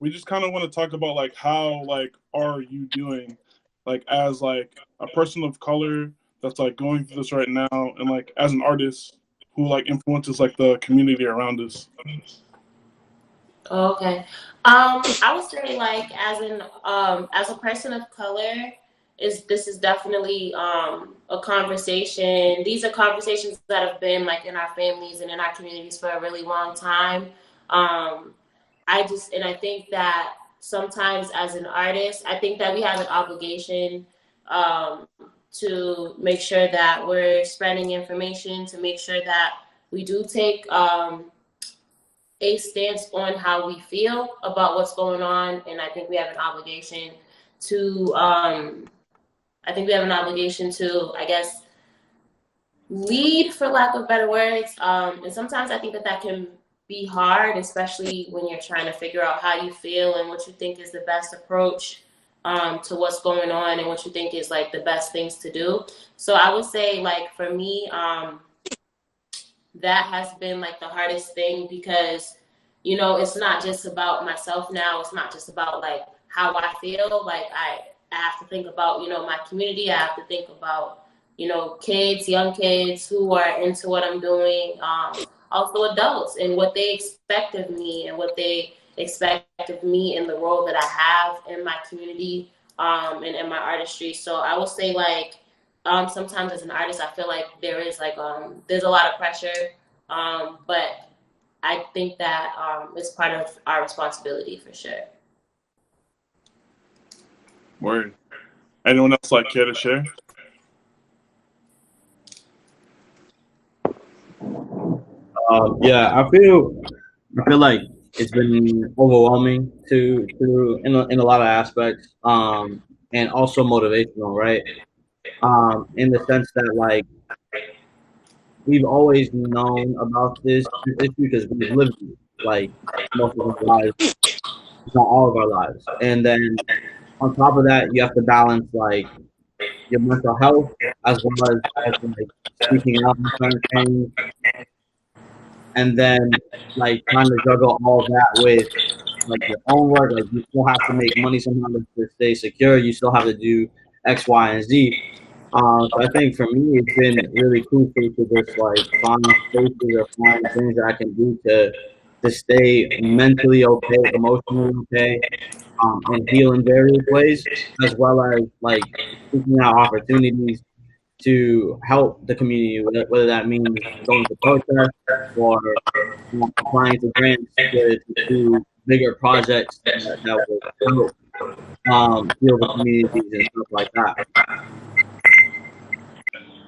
we just kind of want to talk about like how like are you doing like as like a person of color that's like going through this right now, and like as an artist who like influences like the community around us. Okay. I would say like as a person of color, is this is definitely a conversation. These are conversations that have been like in our families and in our communities for a really long time. Um, I think that sometimes as an artist, I think that we have an obligation um, to make sure that we're spreading information, to make sure that we do take a stance on how we feel about what's going on, and I think we have an obligation to I guess lead, for lack of better words. And sometimes I think that that can be hard, especially when you're trying to figure out how you feel and what you think is the best approach to what's going on and what you think is like the best things to do. So I would say like for me, that has been like the hardest thing because it's not just about myself now. It's not just about like how I feel. Like I have to think about my community. I have to think about kids, young kids who are into what I'm doing. Also adults and what they expect of me and what they expect of me in the role that I have in my community and in my artistry. So I will say like sometimes as an artist, I feel like there is like there's a lot of pressure, but I think that it's part of our responsibility for sure. Word. Anyone else like care to share? Yeah, I feel like it's been overwhelming in a lot of aspects, and also motivational, right? In the sense that like we've always known about this issue because we've lived it, like most of our lives, if not all of our lives, and then on top of that, you have to balance like your mental health as well as also like speaking out on certain things, and then like trying to juggle all that with like your own work. Like you still have to make money somehow to stay secure. You still have to do X, Y, and Z. So I think for me, it's been really crucial to just like find spaces or find things that I can do to stay mentally okay, emotionally okay, and heal in various ways, as well as like seeking out opportunities to help the community, whether that means going to protests or applying to grants to do bigger projects that will help heal the communities and stuff like that.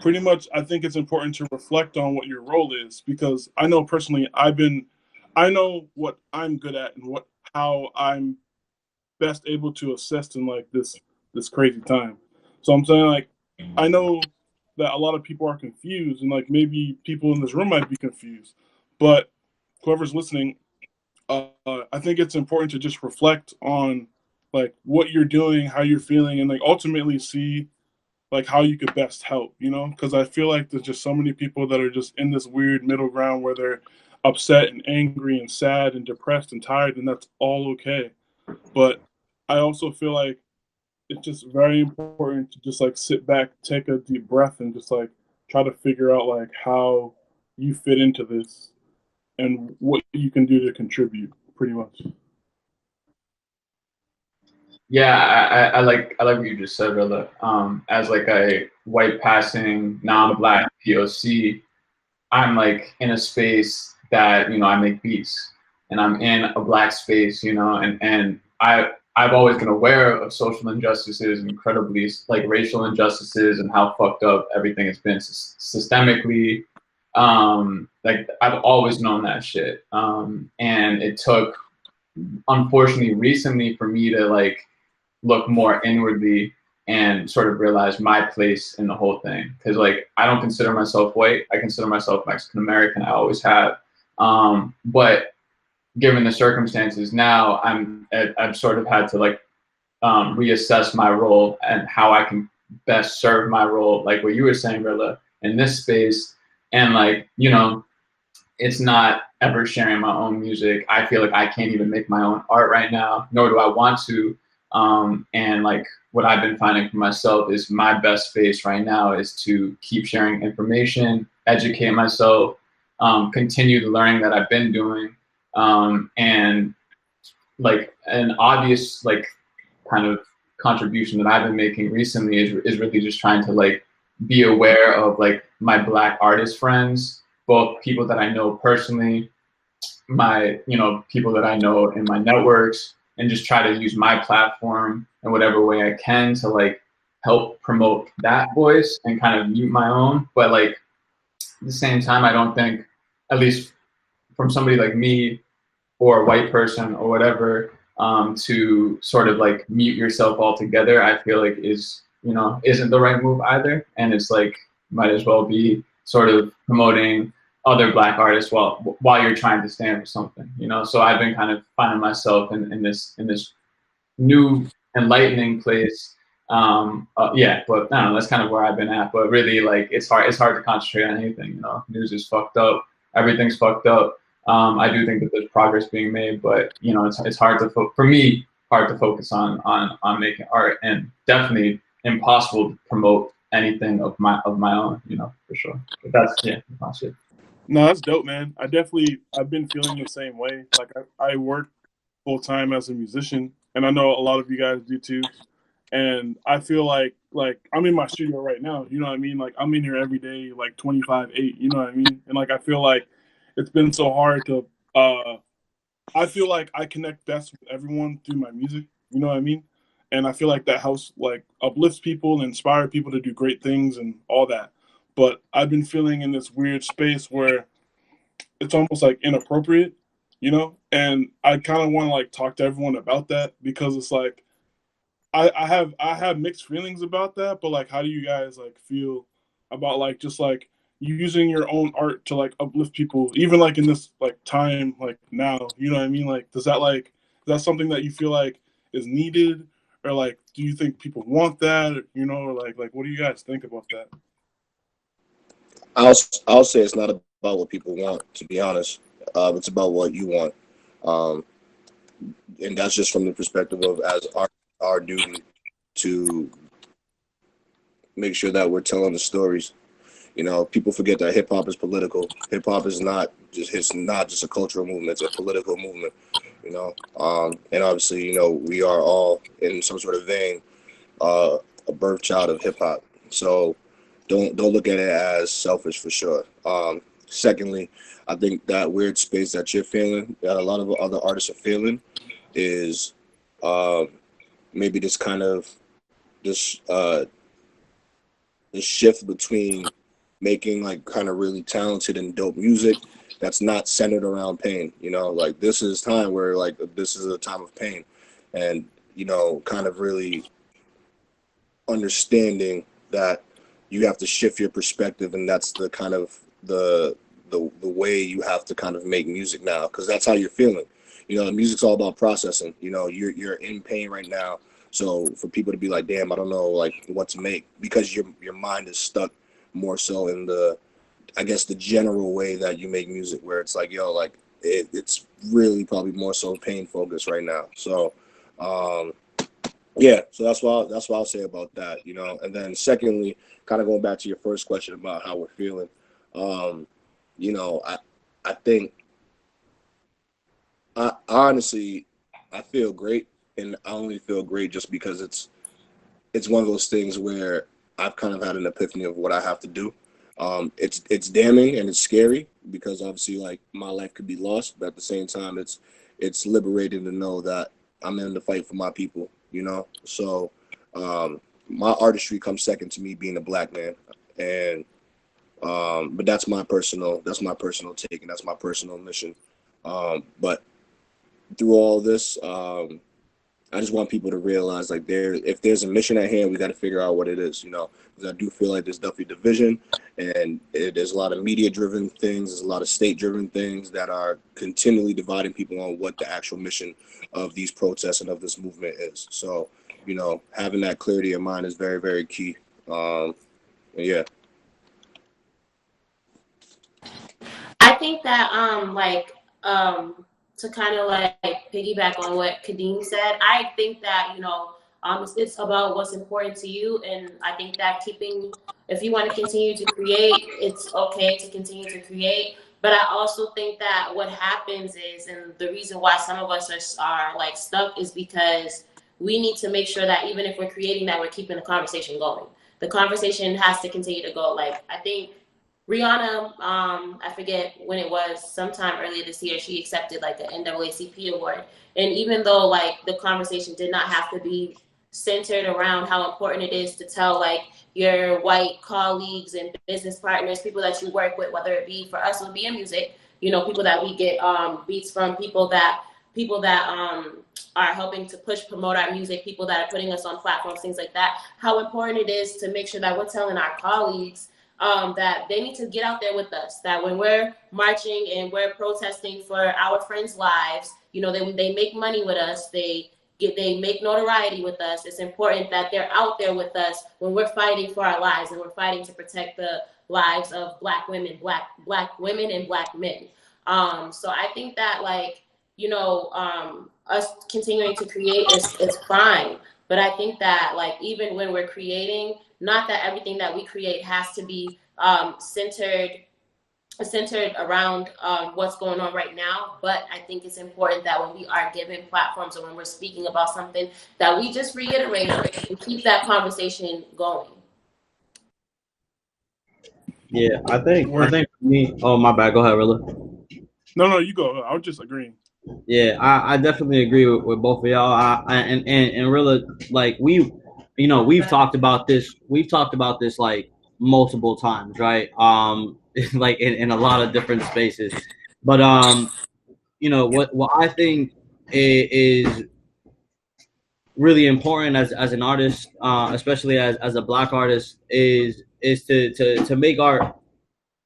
Pretty much, I think it's important to reflect on what your role is, because I know personally I know what I'm good at and what how I'm best able to assist in like this crazy time. So I'm saying like I know that a lot of people are confused, and like maybe people in this room might be confused, but whoever's listening, I think it's important to just reflect on like what you're doing, how you're feeling, and like ultimately see like how you could best help, because I feel like there's just so many people that are just in this weird middle ground where they're upset and angry and sad and depressed and tired, and that's all okay. But I also feel like it's just very important to just like sit back, take a deep breath, and just like try to figure out like how you fit into this and what you can do to contribute, pretty much. Yeah, I like what you just said, Rilla. As like a white passing non-black POC, I'm like in a space that I make beats, and I'm in a black space, and I've always been aware of social injustices, incredibly like racial injustices, and how fucked up everything has been systemically. Like I've always known that shit, and it took, unfortunately, recently for me to like look more inwardly and sort of realize my place in the whole thing. Because like I don't consider myself white. I consider myself Mexican American. I always have. But given the circumstances now, I've sort of had to like reassess my role and how I can best serve my role, like what you were saying, Rilla, in this space. And like, it's not ever sharing my own music. I feel like I can't even make my own art right now, nor do I want to. And like what I've been finding for myself is my best space right now is to keep sharing information, educate myself, continue the learning that I've been doing, and like an obvious like kind of contribution that I've been making recently is really just trying to like be aware of like my Black artist friends, both people that I know personally, my, you know, people that I know in my networks, and just try to use my platform in whatever way I can to like help promote that voice and kind of mute my own. But like at the same time, I don't think, at least from somebody like me or a white person or whatever, to sort of like mute yourself altogether, I feel like is, you know, isn't the right move either. And it's like, might as well be sort of promoting other Black artists while you're trying to stand for something, you know? So I've been kind of finding myself in this new enlightening place. Yeah, but I don't know, that's kind of where I've been at. But really, like, it's hard to concentrate on anything, you know? News is fucked up. Everything's fucked up. I do think that there's progress being made, but you know, it's hard to for me hard to focus on making art, and definitely impossible to promote anything of my own, you know, for sure. But that's it. No, that's dope, man. I've been feeling the same way. Like I work full time as a musician, and I know a lot of you guys do too. And I feel like I'm in my studio right now. You know what I mean? Like I'm in here every day, like 25/8. You know what I mean? And like I feel like it's been so hard to. I feel like I connect best with everyone through my music. You know what I mean? And I feel like that helps like uplifts people and inspire people to do great things and all that. But I've been feeling in this weird space where it's almost like inappropriate, you know? And I kind of want to like talk to everyone about that, because it's like I have mixed feelings about that, but like how do you guys like feel about like just like using your own art to like uplift people, even like in this like time like now, you know what I mean? Like is that something that you feel like is needed, or like do you think people want that, you know, or like what do you guys think about that? I'll say it's not about what people want, to be honest. It's about what you want, and that's just from the perspective of as our duty to make sure that we're telling the stories. You know, people forget that hip hop is political. Hip hop is not just a cultural movement; it's a political movement. You know, and obviously, you know, we are all in some sort of vein a birth child of hip hop. So don't look at it as selfish, for sure. Secondly, I think that weird space that you're feeling, that a lot of other artists are feeling, is maybe this kind of this shift between making like kind of really talented and dope music that's not centered around pain. You know, like this is time where like this is a time of pain, and you know, kind of really understanding that you have to shift your perspective, and that's the kind of the way you have to kind of make music now, because that's how you're feeling. You know, music's all about processing. You know, you're in pain right now, so for people to be like, damn, I don't know like what to make, because your mind is stuck more so in the, I guess, the general way that you make music, where it's like, yo, like it's really probably more so pain focused right now. So yeah, so that's what I'll say about that, you know. And then secondly, kind of going back to your first question about how we're feeling, you know, I think I honestly I feel great, and I only feel great just because it's one of those things where I've kind of had an epiphany of what I have to do. It's damning and it's scary, because obviously like my life could be lost, but at the same time it's liberating to know that I'm in the fight for my people, you know. So my artistry comes second to me being a Black man, and but that's my personal take, and that's my personal mission. But through all this, I just want people to realize like if there's a mission at hand, we got to figure out what it is, you know, because I do feel like there's definitely division, and there's a lot of media driven things, there's a lot of state driven things that are continually dividing people on what the actual mission of these protests and of this movement is. So, you know, having that clarity in mind is very, very key. Yeah. I think that to kind of like piggyback on what Kadeem said, I think that, you know, it's about what's important to you. And I think that if you want to continue to create, it's okay to continue to create. But I also think that what happens is, and the reason why some of us are like stuck is because we need to make sure that even if we're creating that, we're keeping the conversation going. The conversation has to continue to go. Like, I think Rihanna, I forget when it was, sometime earlier this year, she accepted like an NAACP award. And even though like the conversation did not have to be centered around how important it is to tell like your white colleagues and business partners, people that you work with, whether it be, for us it would be in music, you know, people that we get beats from, people that are helping to promote our music, people that are putting us on platforms, things like that, how important it is to make sure that we're telling our colleagues that they need to get out there with us, that when we're marching and we're protesting for our friends' lives, you know, they make money with us, they make notoriety with us. It's important that they're out there with us when we're fighting for our lives and we're fighting to protect the lives of black women, black women and black men. So I think that, like, you know, us continuing to create is fine. But I think that, like, even when we're creating, not that everything that we create has to be centered around what's going on right now. But I think it's important that when we are given platforms or when we're speaking about something, that we just reiterate and keep that conversation going. Yeah, I think for me. Oh, my bad. Go ahead, Rilla. No, you go. I was just agreeing. Yeah, I definitely agree with both of y'all. And Rilla, like we've talked about this. We've talked about this like multiple times, right? Like in a lot of different spaces. But you know what I think is really important as an artist, especially as a black artist, is to make art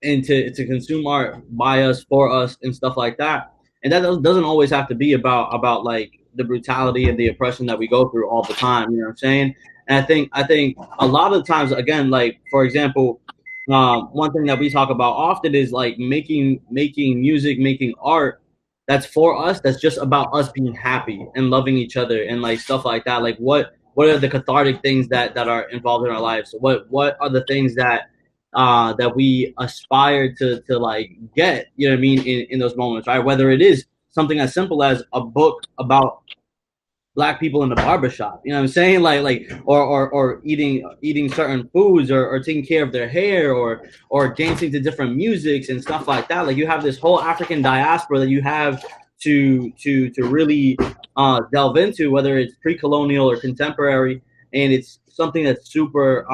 and to consume art by us, for us, and stuff like that. And that doesn't always have to be about like the brutality and the oppression that we go through all the time. You know what I'm saying? And I think a lot of times, again, like for example, one thing that we talk about often is like making music, making art that's for us, that's just about us being happy and loving each other and like stuff like that. Like what are the cathartic things that are involved in our lives? What are the things that we aspire to like get, you know what I mean, in those moments, right? Whether it is something as simple as a book about black people in the barbershop, you know what I'm saying? Like or eating certain foods or taking care of their hair or dancing to different musics and stuff like that. Like you have this whole African diaspora that you have to really delve into, whether it's pre-colonial or contemporary, and it's something that's super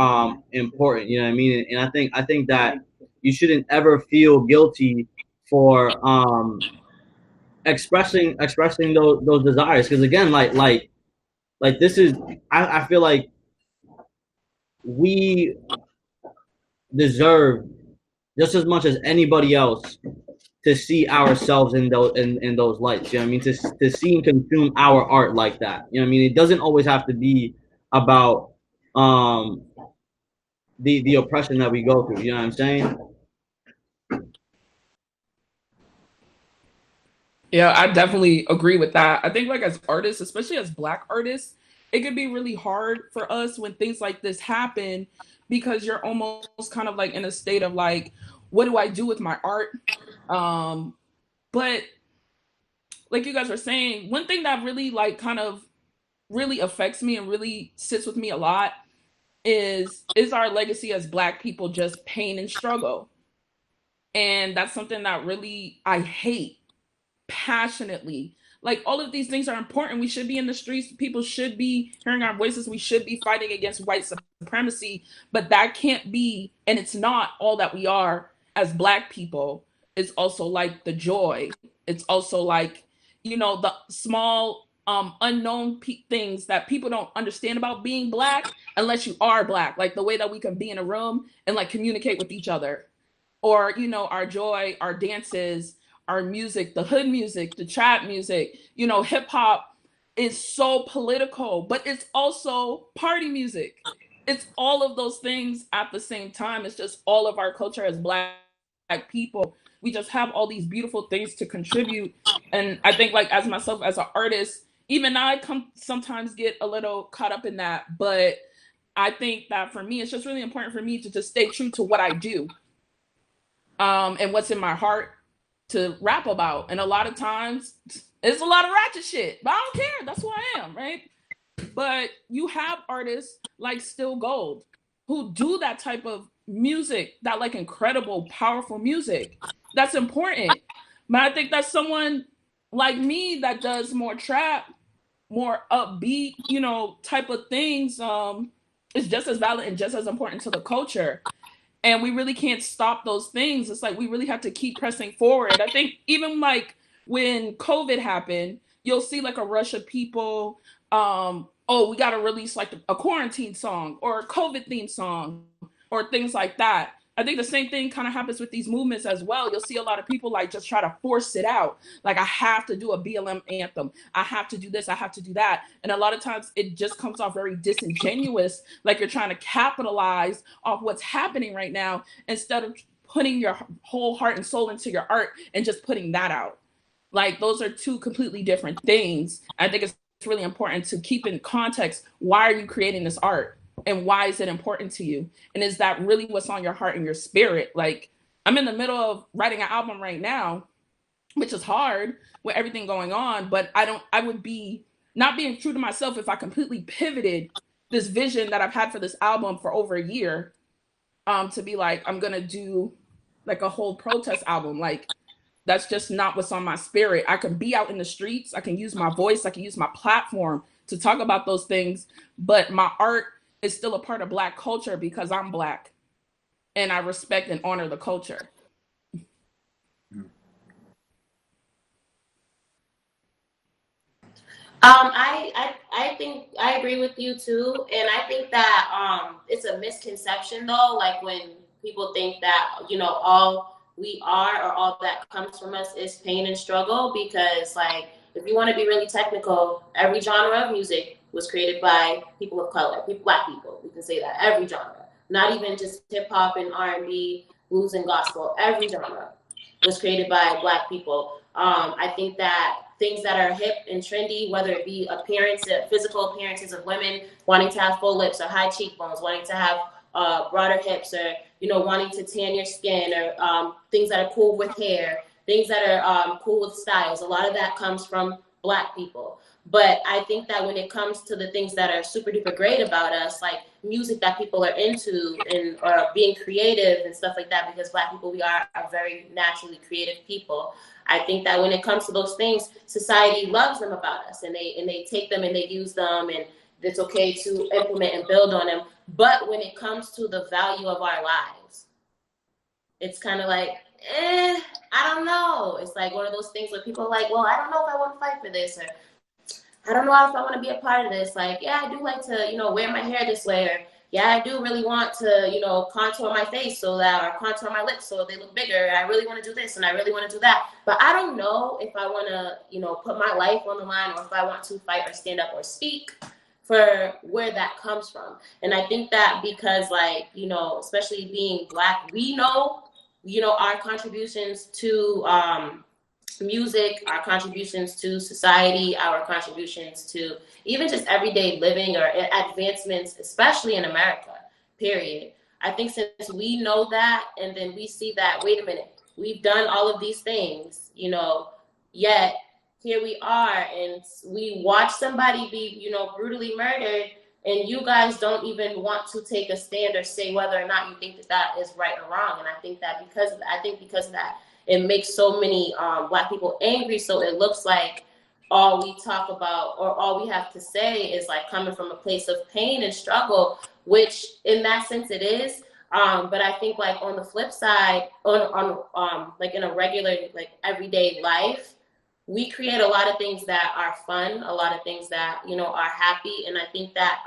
important, you know what I mean? And I think that you shouldn't ever feel guilty for expressing those desires, because again, like this is, I feel like we deserve just as much as anybody else to see ourselves in those lights, you know what I mean? To see and consume our art like that, you know what I mean? It doesn't always have to be about the oppression that we go through, you know what I'm saying? Yeah, I definitely agree with that. I think like as artists, especially as black artists, it can be really hard for us when things like this happen, because you're almost kind of like in a state of like, what do I do with my art? But like you guys were saying, one thing that really like kind of really affects me and really sits with me a lot is our legacy as black people just pain and struggle. And that's something that really I hate passionately. Like all of these things are important. We should be in the streets. People should be hearing our voices. We should be fighting against white supremacy. But that can't be, and it's not all that we are as black people. It's also like the joy. It's also like, you know, the small unknown things that people don't understand about being black unless you are black. Like the way that we can be in a room and like communicate with each other, or you know, our joy, our dances, our music, the hood music, the trap music, you know, hip hop is so political, but it's also party music. It's all of those things at the same time. It's just all of our culture as black people. we just have all these beautiful things to contribute. And I think like as myself as an artist, even I sometimes get a little caught up in that, but I think that for me, it's just really important for me to just stay true to what I do, and what's in my heart to rap about. And a lot of times it's a lot of ratchet shit, but I don't care. That's who I am, right? But you have artists like Still Gold who do that type of music, that like incredible, powerful music. That's important. But I think that someone like me that does more trap, more upbeat, you know, type of things, is just as valid and just as important to the culture. And we really can't stop those things. It's like we really have to keep pressing forward. I think even like when COVID happened, you'll see like a rush of people, oh, we got to release like a quarantine song or a COVID themed song or things like that. I think the same thing kind of happens with these movements as well. You'll see a lot of people like just try to force it out. Like, I have to do a BLM anthem. I have to do this. I have to do that. And a lot of times it just comes off very disingenuous. Like you're trying to capitalize off what's happening right now instead of putting your whole heart and soul into your art and just putting that out. Like those are two completely different things. I think it's really important to keep in context. Why are you creating this art? And why is it important to you? And is that really what's on your heart and your spirit? Like, I'm in the middle of writing an album right now, which is hard with everything going on, but I would be not being true to myself if I completely pivoted this vision that I've had for this album for over a year, to be like, I'm going to do like a whole protest album. Like, that's just not what's on my spirit. I can be out in the streets. I can use my voice. I can use my platform to talk about those things, but my art is still a part of Black culture because I'm Black and I respect and honor the culture. I think I agree with you too, and I think that it's a misconception though, like when people think that, you know, all we are or all that comes from us is pain and struggle, because like if you want to be really technical, every genre of music was created by people of color, Black people. We can say that, every genre, not even just hip hop and R&B, blues and gospel. Every genre was created by Black people. I think that things that are hip and trendy, whether it be physical appearances of women wanting to have full lips or high cheekbones, wanting to have broader hips, or, you know, wanting to tan your skin, or things that are cool with hair, things that are cool with styles. A lot of that comes from Black people. But I think that when it comes to the things that are super duper great about us, like music that people are into and or being creative and stuff like that, because Black people, we are a very naturally creative people. I think that when it comes to those things, society loves them about us, and they take them and they use them, and it's okay to implement and build on them. But when it comes to the value of our lives, it's kind of like, I don't know. It's like one of those things where people are like, well, I don't know if I want to fight for this, or I don't know if I want to be a part of this. Like, yeah, I do like to, you know, wear my hair this way, or yeah, I do really want to, you know, contour my face so that, or contour my lips so they look bigger. I really want to do this and I really want to do that. But I don't know if I want to, you know, put my life on the line, or if I want to fight or stand up or speak for where that comes from. And I think that because, like, you know, especially being Black, we know, you know, our contributions to music, our contributions to society, our contributions to even just everyday living or advancements, especially in America, period. I think since we know that, and then we see that, wait a minute, we've done all of these things, you know, yet here we are, and we watch somebody be, you know, brutally murdered, and you guys don't even want to take a stand or say whether or not you think that that is right or wrong. And I think that because of that, it makes so many Black people angry. So it looks like all we talk about or all we have to say is like coming from a place of pain and struggle, which in that sense it is. But I think like on the flip side, on like in a regular, like everyday life, we create a lot of things that are fun, a lot of things that, you know, are happy. And I think that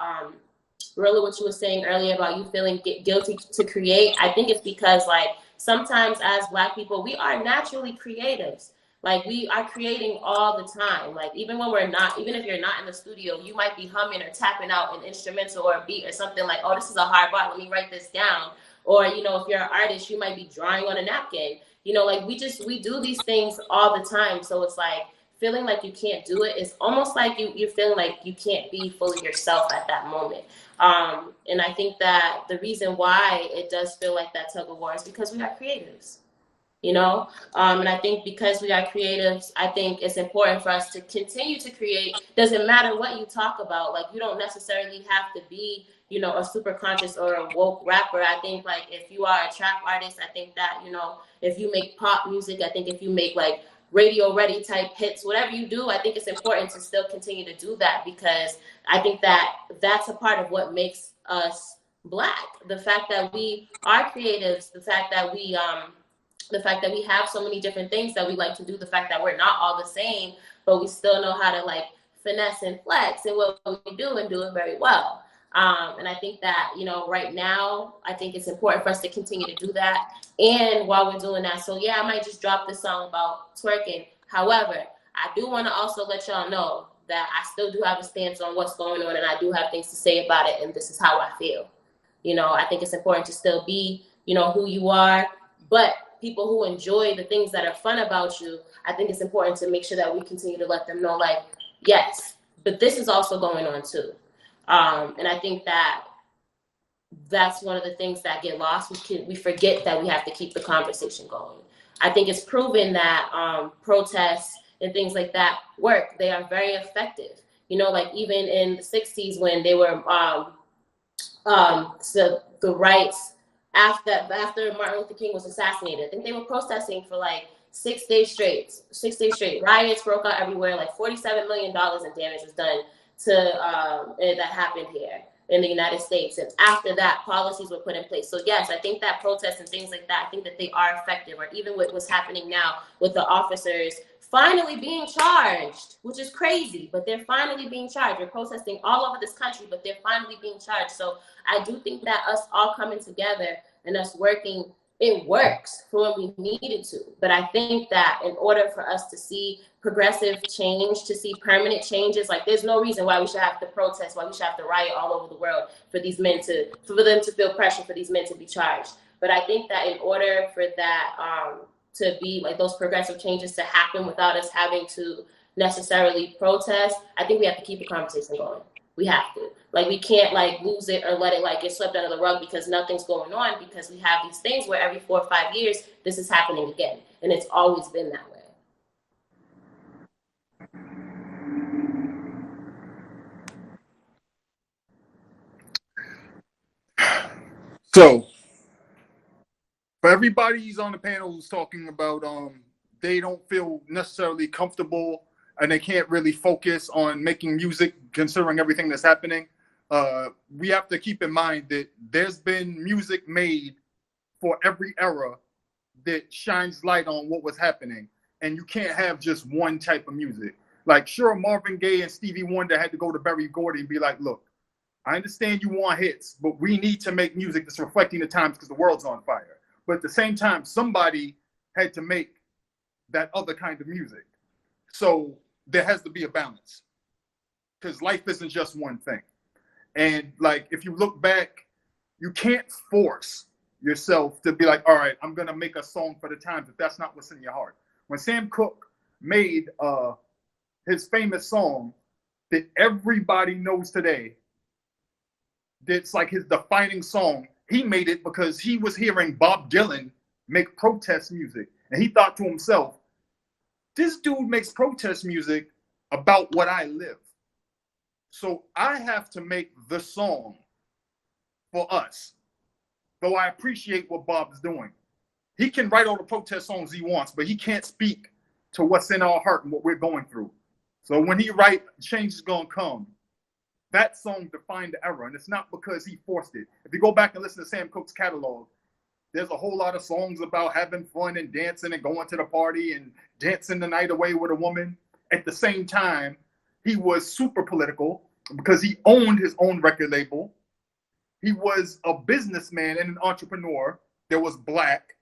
really what you were saying earlier about you feeling guilty to create, I think it's because like sometimes as Black people, we are naturally creatives. Like we are creating all the time. Like even when we're not, even if you're not in the studio, you might be humming or tapping out an instrumental or a beat or something like, oh, this is a hard bar, let me write this down. Or, you know, if you're an artist, you might be drawing on a napkin. You know, like we do these things all the time. So it's like feeling like you can't do it is almost like you're feeling like you can't be fully yourself at that moment. And I think that the reason why it does feel like that tug of war is because we are creatives, you know? And I think because we are creatives, I think it's important for us to continue to create. Doesn't matter what you talk about. Like, you don't necessarily have to be, you know, a super conscious or a woke rapper. I think, like, if you are a trap artist, I think that, you know, if you make pop music, I think if you make, like, radio ready type hits, whatever you do, I think it's important to still continue to do that, because I think that that's a part of what makes us Black. The fact that we are creatives, the fact that we have so many different things that we like to do, the fact that we're not all the same, but we still know how to like finesse and flex in what we do and do it very well. And I think that, you know, right now, I think it's important for us to continue to do that. And while we're doing that, so yeah, I might just drop this song about twerking. However, I do want to also let y'all know that I still do have a stance on what's going on, and I do have things to say about it, and this is how I feel. You know, I think it's important to still be, you know, who you are, but people who enjoy the things that are fun about you, I think it's important to make sure that we continue to let them know, like, yes, but this is also going on too. And I think that that's one of the things that get lost. We forget that we have to keep the conversation going. I think it's proven that protests and things like that work. They are very effective. You know, like even in the 60s when they were so the rights after Martin Luther King was assassinated, I think they were protesting for like 6 days straight. 6 days straight. Riots broke out everywhere. Like $47 million in damage was done to that happened here in the United States. And after that, policies were put in place. So yes, I think that protests and things like that, I think that they are effective. Or even with what's happening now with the officers finally being charged, which is crazy, but they're finally being charged. We're protesting all over this country, but they're finally being charged. So I do think that us all coming together and us working, it works for when we need it to. But I think that in order for us to see progressive change, to see permanent changes, like there's no reason why we should have to protest, why we should have to riot all over the world for these men for them to feel pressure, for these men to be charged. But I think that in order for that to be like those progressive changes to happen without us having to necessarily protest, I think we have to keep the conversation going. We have to. Like, we can't like lose it or let it like get swept under the rug because nothing's going on, because we have these things where every 4 or 5 years this is happening again, and it's always been that way. So for everybody who's on the panel who's talking about they don't feel necessarily comfortable and they can't really focus on making music considering everything that's happening, we have to keep in mind that there's been music made for every era that shines light on what was happening, and you can't have just one type of music. Like, sure, Marvin Gaye and Stevie Wonder had to go to Berry Gordy and be like, look, I understand you want hits, but we need to make music that's reflecting the times because the world's on fire. But at the same time, somebody had to make that other kind of music. So there has to be a balance, because life isn't just one thing. And like, if you look back, you can't force yourself to be like, all right, I'm going to make a song for the times if that's not what's in your heart. When Sam Cooke made his famous song that everybody knows today, that's like his defining song, he made it because he was hearing Bob Dylan make protest music. And he thought to himself, this dude makes protest music about what I live. So I have to make the song for us. Though I appreciate what Bob's doing. He can write all the protest songs he wants, but he can't speak to what's in our heart and what we're going through. So when he writes Change Is Gonna Come, that song defined the era, and it's not because he forced it. If you go back and listen to Sam Cooke's catalog, there's a whole lot of songs about having fun and dancing and going to the party and dancing the night away with a woman. At the same time, he was super political because he owned his own record label. He was a businessman and an entrepreneur that was Black,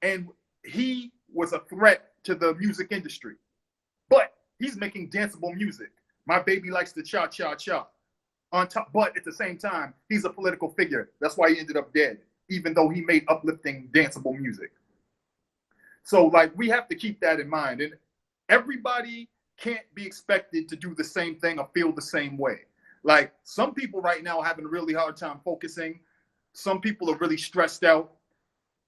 and he was a threat to the music industry. But he's making danceable music. My baby likes to cha-cha-cha. On top, but at the same time, he's a political figure. That's why he ended up dead, even though he made uplifting, danceable music. So like we have to keep that in mind. And everybody can't be expected to do the same thing or feel the same way. Like some people right now are having a really hard time focusing. Some people are really stressed out.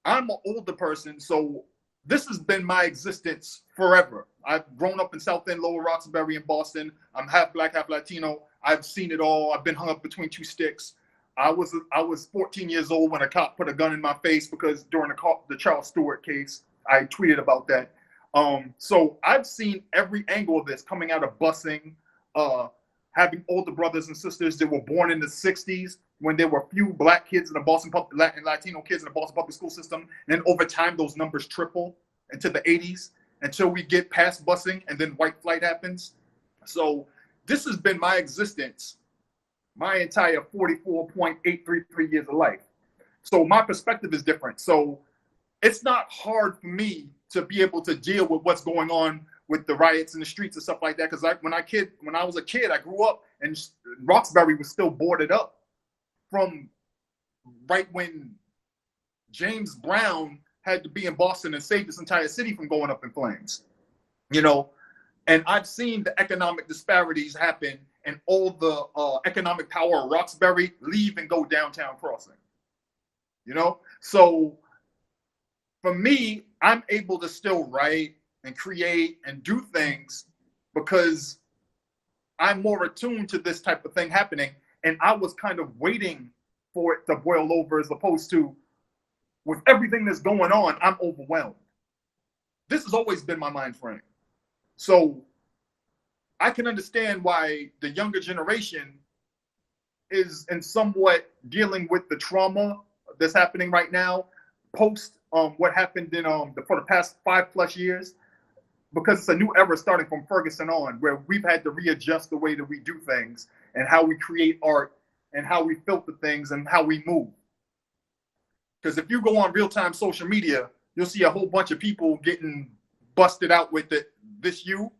I'm an older person, so this has been my existence forever. I've grown up in South End, Lower Roxbury in Boston. I'm half black, half Latino. I've seen it all. I've been hung up between two sticks. I was 14 years old when a cop put a gun in my face because during the Charles Stewart case, I tweeted about that. So I've seen every angle of this coming out of busing, having older brothers and sisters that were born in the 60s when there were few black kids in the Boston and Latino kids in the Boston public school system. And then over time, those numbers triple into the 80s until we get past busing and then white flight happens. So this has been my existence, my entire 44.833 years of life. So my perspective is different. So it's not hard for me to be able to deal with what's going on with the riots in the streets and stuff like that. Because when I was a kid, I grew up and Roxbury was still boarded up from right when James Brown had to be in Boston and save this entire city from going up in flames, you know. And I've seen the economic disparities happen and all the economic power of Roxbury leave and go downtown Crossing, you know. So for me, I'm able to still write and create and do things because I'm more attuned to this type of thing happening. And I was kind of waiting for it to boil over as opposed to with everything that's going on, I'm overwhelmed. This has always been my mind frame. So I can understand why the younger generation is in somewhat dealing with the trauma that's happening right now, post what happened in for the past 5+ years, because it's a new era starting from Ferguson on, where we've had to readjust the way that we do things and how we create art and how we filter things and how we move. Because if you go on real-time social media, you'll see a whole bunch of people getting busted out with this you,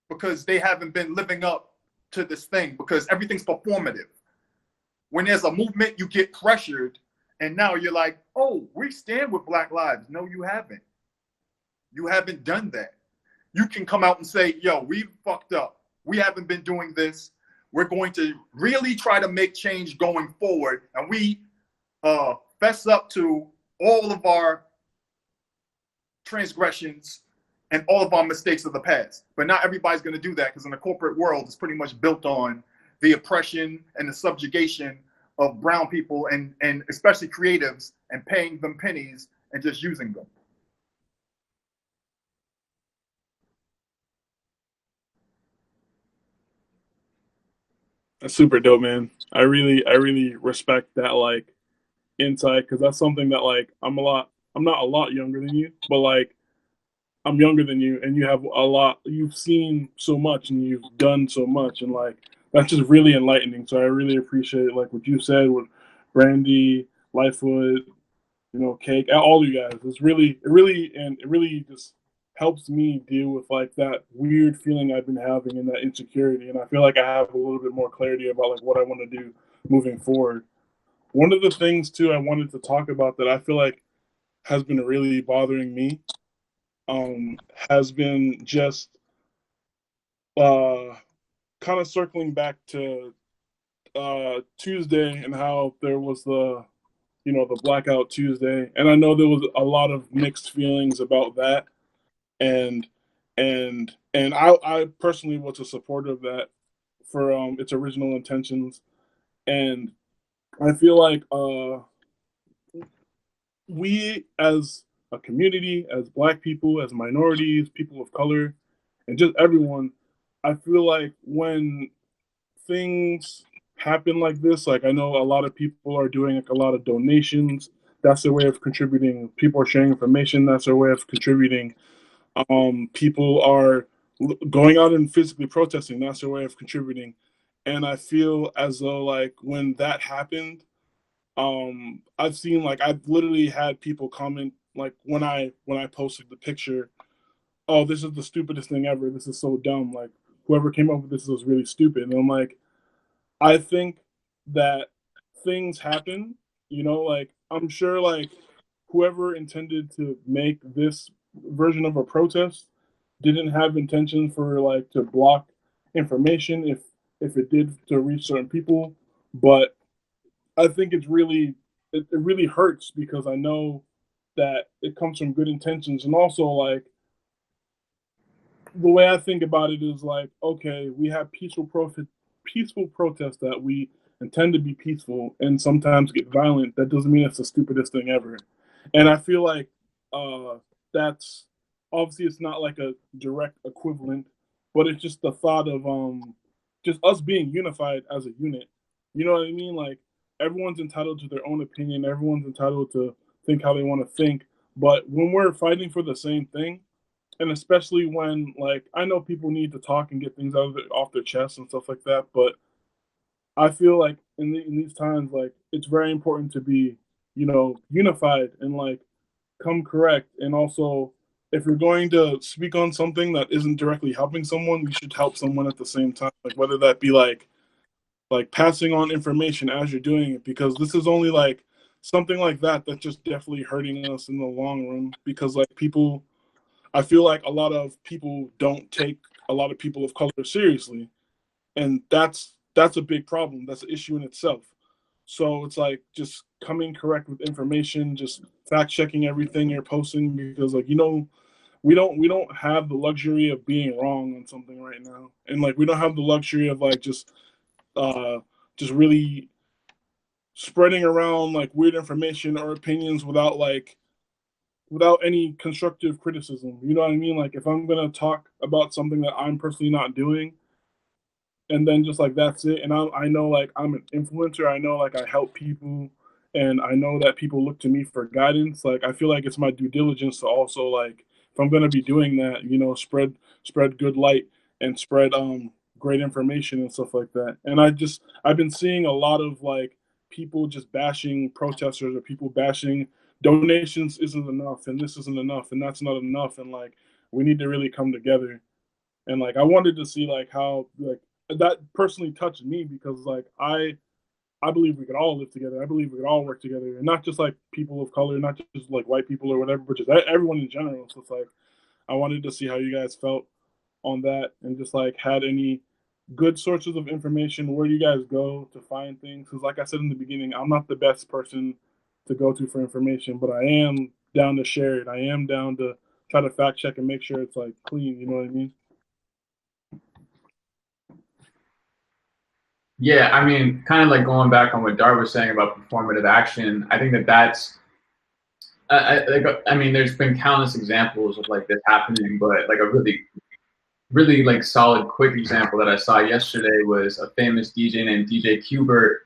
because they haven't been living up to this thing, because everything's performative. When there's a movement, you get pressured, and now you're like, oh, we stand with Black Lives. No, you haven't. You haven't done that. You can come out and say, yo, we fucked up. We haven't been doing this. We're going to really try to make change going forward. And we fess up to all of our transgressions and all of our mistakes of the past. But not everybody's going to do that, because in the corporate world, it's pretty much built on the oppression and the subjugation of brown people and especially creatives, and paying them pennies and just using them. That's super dope, man. I really respect that like insight, because that's something that like I'm not a lot younger than you, but like I'm younger than you, and you have a lot. You've seen so much, and you've done so much, and like that's just really enlightening. So I really appreciate like what you said with Brandie, Lightfoot, you know, Cake, all of you guys. It really just helps me deal with like that weird feeling I've been having and that insecurity. And I feel like I have a little bit more clarity about like what I want to do moving forward. One of the things too I wanted to talk about that I feel like has been really bothering me has been just kind of circling back to Tuesday and how there was the Blackout Tuesday, and I know there was a lot of mixed feelings about that, and I personally was a supporter of that for its original intentions, and I feel like we as a community, as Black people, as minorities, people of color, and just everyone, I feel like when things happen like this, like I know a lot of people are doing like a lot of donations. That's their way of contributing. People are sharing information. That's their way of contributing. People are going out and physically protesting. That's their way of contributing. And I feel as though like when that happened, I've seen like I've literally had people comment like when I posted the picture, oh, this is the stupidest thing ever. This is so dumb. Like whoever came up with this was really stupid. And I'm like, I think that things happen, you know, like I'm sure like whoever intended to make this version of a protest didn't have intention for like to block information if it did to reach certain people. But I think it really hurts because I know that it comes from good intentions, and also like the way I think about it is like, okay, we have peaceful protests that we intend to be peaceful and sometimes get violent. That doesn't mean it's the stupidest thing ever. And I feel like that's obviously it's not like a direct equivalent, but it's just the thought of just us being unified as a unit. You know what I mean? Like everyone's entitled to their own opinion. Everyone's entitled to think how they want to think. But when we're fighting for the same thing, and especially when like I know people need to talk and get things off their chest and stuff like that, but I feel like in these times, like it's very important to be, unified and like come correct. And also, if you're going to speak on something that isn't directly helping someone, you should help someone at the same time. Like whether that be like passing on information as you're doing it, because this is only like something like that that's just definitely hurting us in the long run. Because like people, I feel like a lot of people don't take a lot of people of color seriously, and that's a big problem. That's an issue in itself. So it's like just coming correct with information, just fact checking everything you're posting, because like we don't have the luxury of being wrong on something right now, and like we don't have the luxury of like just really spreading around like weird information or opinions without any constructive criticism. You know what I mean? Like if I'm gonna talk about something that I'm personally not doing, and then just like that's it, and I know like I'm an influencer, I know like I help people, and I know that people look to me for guidance. Like I feel like it's my due diligence to also like if I'm gonna be doing that, spread good light and spread great information and stuff like that. And I've been seeing a lot of like people just bashing protesters, or people bashing donations isn't enough, and this isn't enough, and that's not enough, and like we need to really come together. And like I wanted to see like how like that personally touched me, because like I believe we could all live together. I believe we could all work together, and not just like people of color, not just like white people or whatever, but just everyone in general. So it's like I wanted to see how you guys felt on that, and just like had any good sources of information. Where do you guys go to find things? Because like I said in the beginning, I'm not the best person to go to for information, but I am down to share it. I am down to try to fact check and make sure it's like clean. You know what I mean? Yeah, I mean, kind of like going back on what Dar was saying about performative action, I think that's, I mean, there's been countless examples of like this happening, but like a really like solid, quick example that I saw yesterday was a famous DJ named DJ Qbert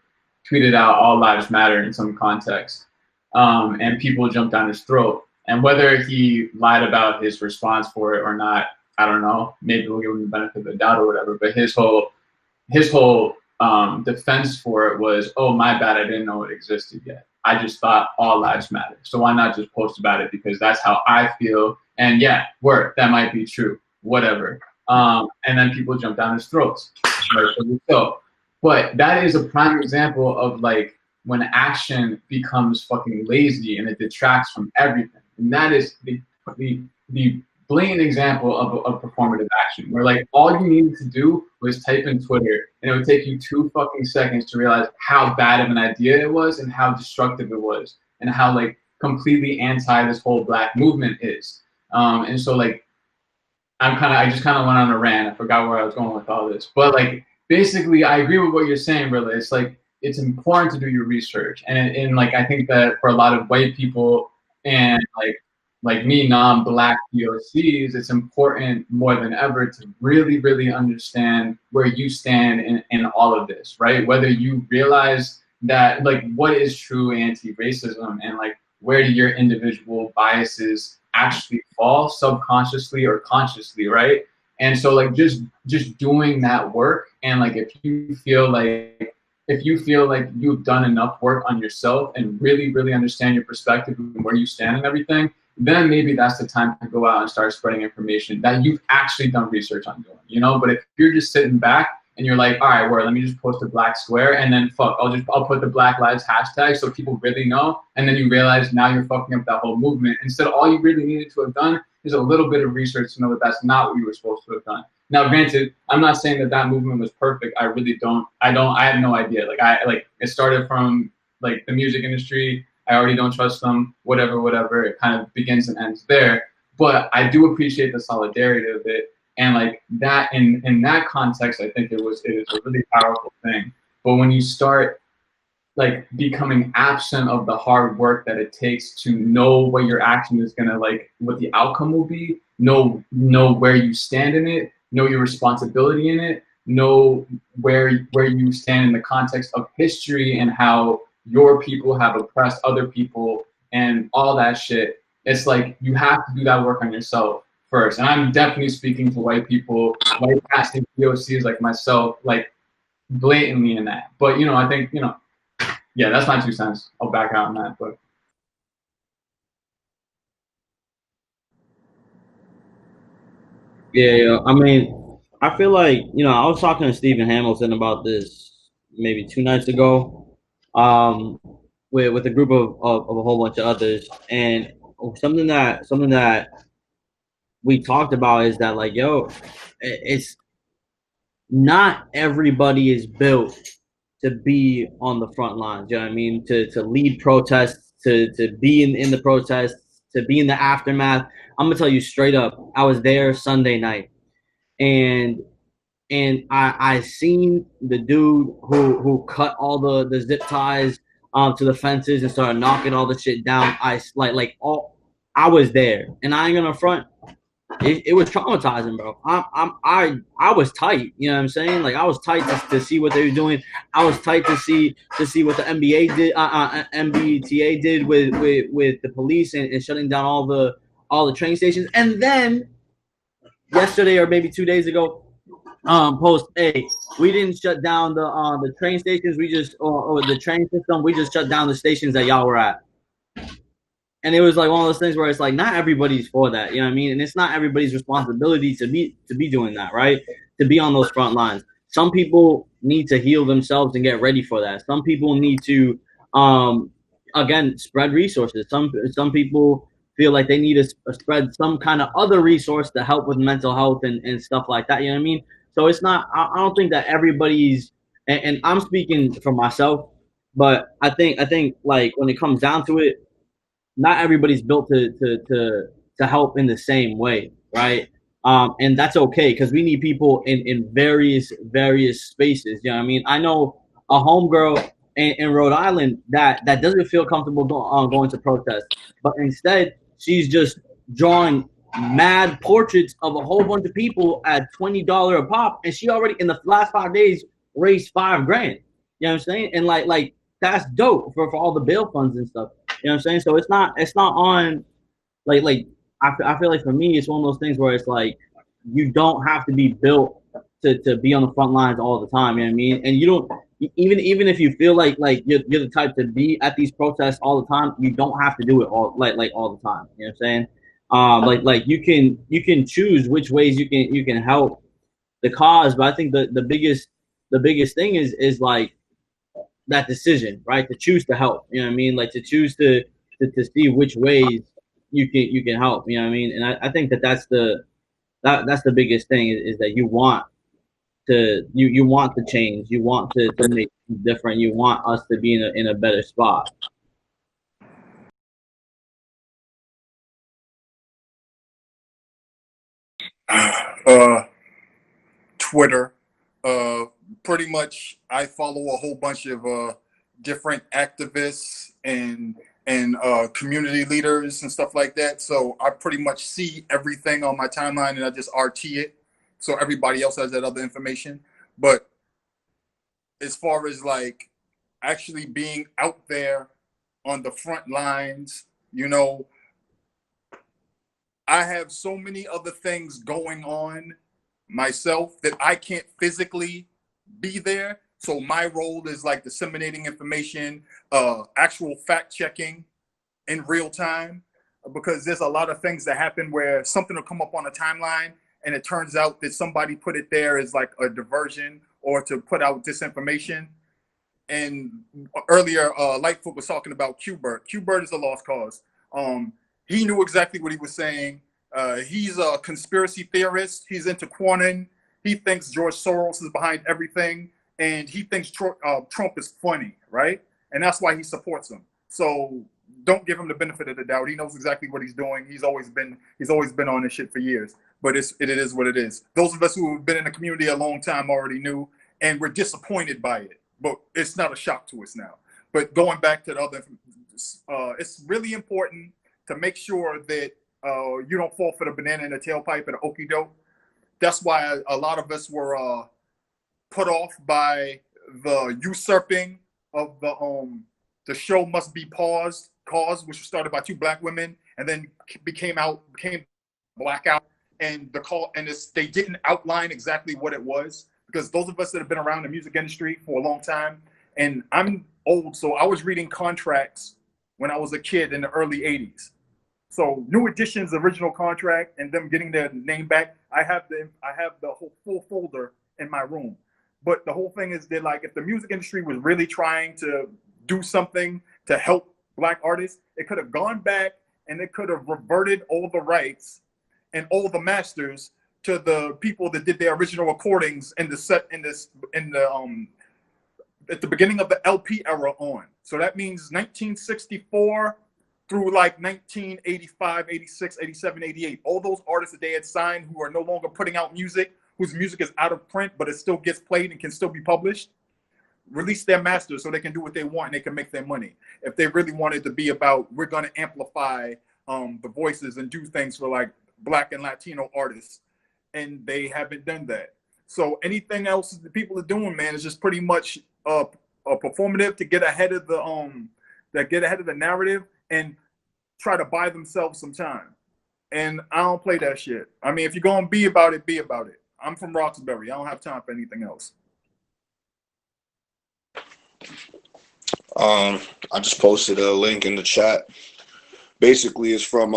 tweeted out "All Lives Matter" in some context, and people jumped down his throat. And whether he lied about his response for it or not, I don't know. Maybe we'll give him the benefit of the doubt or whatever. But his whole defense for it was, "Oh, my bad, I didn't know it existed yet. I just thought all lives matter. So why not just post about it, because that's how I feel." And yeah, that might be true, whatever. And then people jump down his throats. So, but that is a prime example of like when action becomes fucking lazy and it detracts from everything. And that is the blatant example of performative action, where like all you needed to do was type in Twitter, and it would take you 2 fucking seconds to realize how bad of an idea it was, and how destructive it was, and how like completely anti this whole black movement is. And so like I just kind of went on a rant. I forgot where I was going with all this, but like basically I agree with what you're saying, Rilla. It's like it's important to do your research, and like I think that for a lot of white people and like me, non-black POCs, it's important more than ever to really, really understand where you stand in all of this, right? Whether you realize that, like, what is true anti-racism, and like where do your individual biases actually fall subconsciously or consciously, right? And so like just doing that work, and like if you feel like you've done enough work on yourself and really, really understand your perspective and where you stand and everything, then maybe that's the time to go out and start spreading information that you've actually done research on doing, But if you're just sitting back and you're like, all right, word, let me just post a black square, and then fuck, I'll put the Black Lives hashtag so people really know, and then you realize now you're fucking up that whole movement. Instead, all you really needed to have done is a little bit of research to know that that's not what you were supposed to have done. Now, granted, I'm not saying that that movement was perfect. I really don't. I have no idea. Like it started from like the music industry. I already don't trust them. Whatever. It kind of begins and ends there. But I do appreciate the solidarity of it, and like that in that context, I think it is a really powerful thing. But when you start like becoming absent of the hard work that it takes to know what your action is gonna like, what the outcome will be, know where you stand in it, know your responsibility in it, know where you stand in the context of history and how your people have oppressed other people and all that shit. It's like you have to do that work on yourself first. And I'm definitely speaking to white people, white passing POCs like myself, like blatantly in that. But I think, yeah, that's my 2 cents. I'll back out on that, but. Yeah, I mean, I feel like, I was talking to Stephen Hamilton about this maybe 2 nights ago, with a group of a whole bunch of others, and something that we talked about is that, like, yo, it's not everybody is built to be on the front lines. You know what I mean? To lead protests, to be in the protests, to be in the aftermath. I'm gonna tell you straight up, I was there Sunday night, and I seen the dude who cut all the zip ties to the fences and started knocking all the shit down. I was there, and I ain't gonna front. It was traumatizing, bro. I was tight. You know what I'm saying? Like, I was tight to see what they were doing. I was tight to see what the NBA did, MBTA did with the police and shutting down all the train stations. And then yesterday or maybe 2 days ago, post, hey, we didn't shut down the train stations. We just or the train system. We just shut down the stations that y'all were at. And it was like one of those things where it's like, not everybody's for that, you know what I mean? And it's not everybody's responsibility to be doing that, right? To be on those front lines. Some people need to heal themselves and get ready for that. Some people need to, again, spread resources. Some people feel like they need to spread some kind of other resource to help with mental health and stuff like that, you know what I mean? So it's not, I don't think that everybody's, and I'm speaking for myself, but I think like when it comes down to it, not everybody's built to help in the same way, right? And that's okay, because we need people in various spaces. You know what I mean? I know a homegirl in Rhode Island that doesn't feel comfortable going to protest, but instead she's just drawing mad portraits of a whole bunch of people at $20 a pop, and she already in the last 5 days raised $5,000. You know what I'm saying? And like that's dope for all the bail funds and stuff. You know what I'm saying? So it's not on like I feel like for me it's one of those things where it's like you don't have to be built to be on the front lines all the time. You know what I mean? And you don't even if you feel like you're the type to be at these protests all the time, you don't have to do it all all the time. You know what I'm saying? Like you can choose which ways you can help the cause, but I think the biggest thing is like that decision, right? To choose to help, you know what I mean? Like to choose to see which ways you can help, you know what I mean? And I think that's the biggest thing is that you want to change, you want to make things different, you want us to be in a better spot. Twitter. Pretty much I follow a whole bunch of different activists and community leaders and stuff like that. So I pretty much see everything on my timeline and I just RT it. So everybody else has that other information. But as far as like actually being out there on the front lines, I have so many other things going on myself that I can't physically be there. So my role is like disseminating information, actual fact checking in real time, because there's a lot of things that happen where something will come up on a timeline and it turns out that somebody put it there as like a diversion or to put out disinformation. And earlier, Lightfoot was talking about Q-Bert. Q-Bert is a lost cause. He knew exactly what he was saying. He's a conspiracy theorist. He's into QAnon. He thinks George Soros is behind everything, and he thinks Trump is funny, right? And that's why he supports him. So don't give him the benefit of the doubt. He knows exactly what he's doing. He's always been on this shit for years. But it is what it is. Those of us who have been in the community a long time already knew, and we're disappointed by it. But it's not a shock to us now. But going back to the other, it's really important to make sure that you don't fall for the banana in the tailpipe and the okie doke. That's why a lot of us were put off by the usurping of the show must be paused cause, which was started by 2 black women and then became blackout. And they didn't outline exactly what it was, because those of us that have been around the music industry for a long time, and I'm old, so I was reading contracts when I was a kid in the early 80s. So New Edition's original contract and them getting their name back, I have the whole full folder in my room. But the whole thing is that, like, if the music industry was really trying to do something to help black artists, it could have gone back and it could have reverted all the rights and all the masters to the people that did their original recordings at the beginning of the LP era on. So that means 1964 through like 1985, 86, 87, 88. All those artists that they had signed who are no longer putting out music, whose music is out of print, but it still gets played and can still be published, release their masters so they can do what they want and they can make their money. If they really wanted to be about, we're going to amplify the voices and do things for like Black and Latino artists, and they haven't done that. So anything else the people are doing, man, is just pretty much a performative to get ahead of the narrative and try to buy themselves some time. And I don't play that shit. I mean, if you're gonna be about it, be about it. I'm from Roxbury. I don't have time for anything else. I just posted a link in the chat. Basically, it's from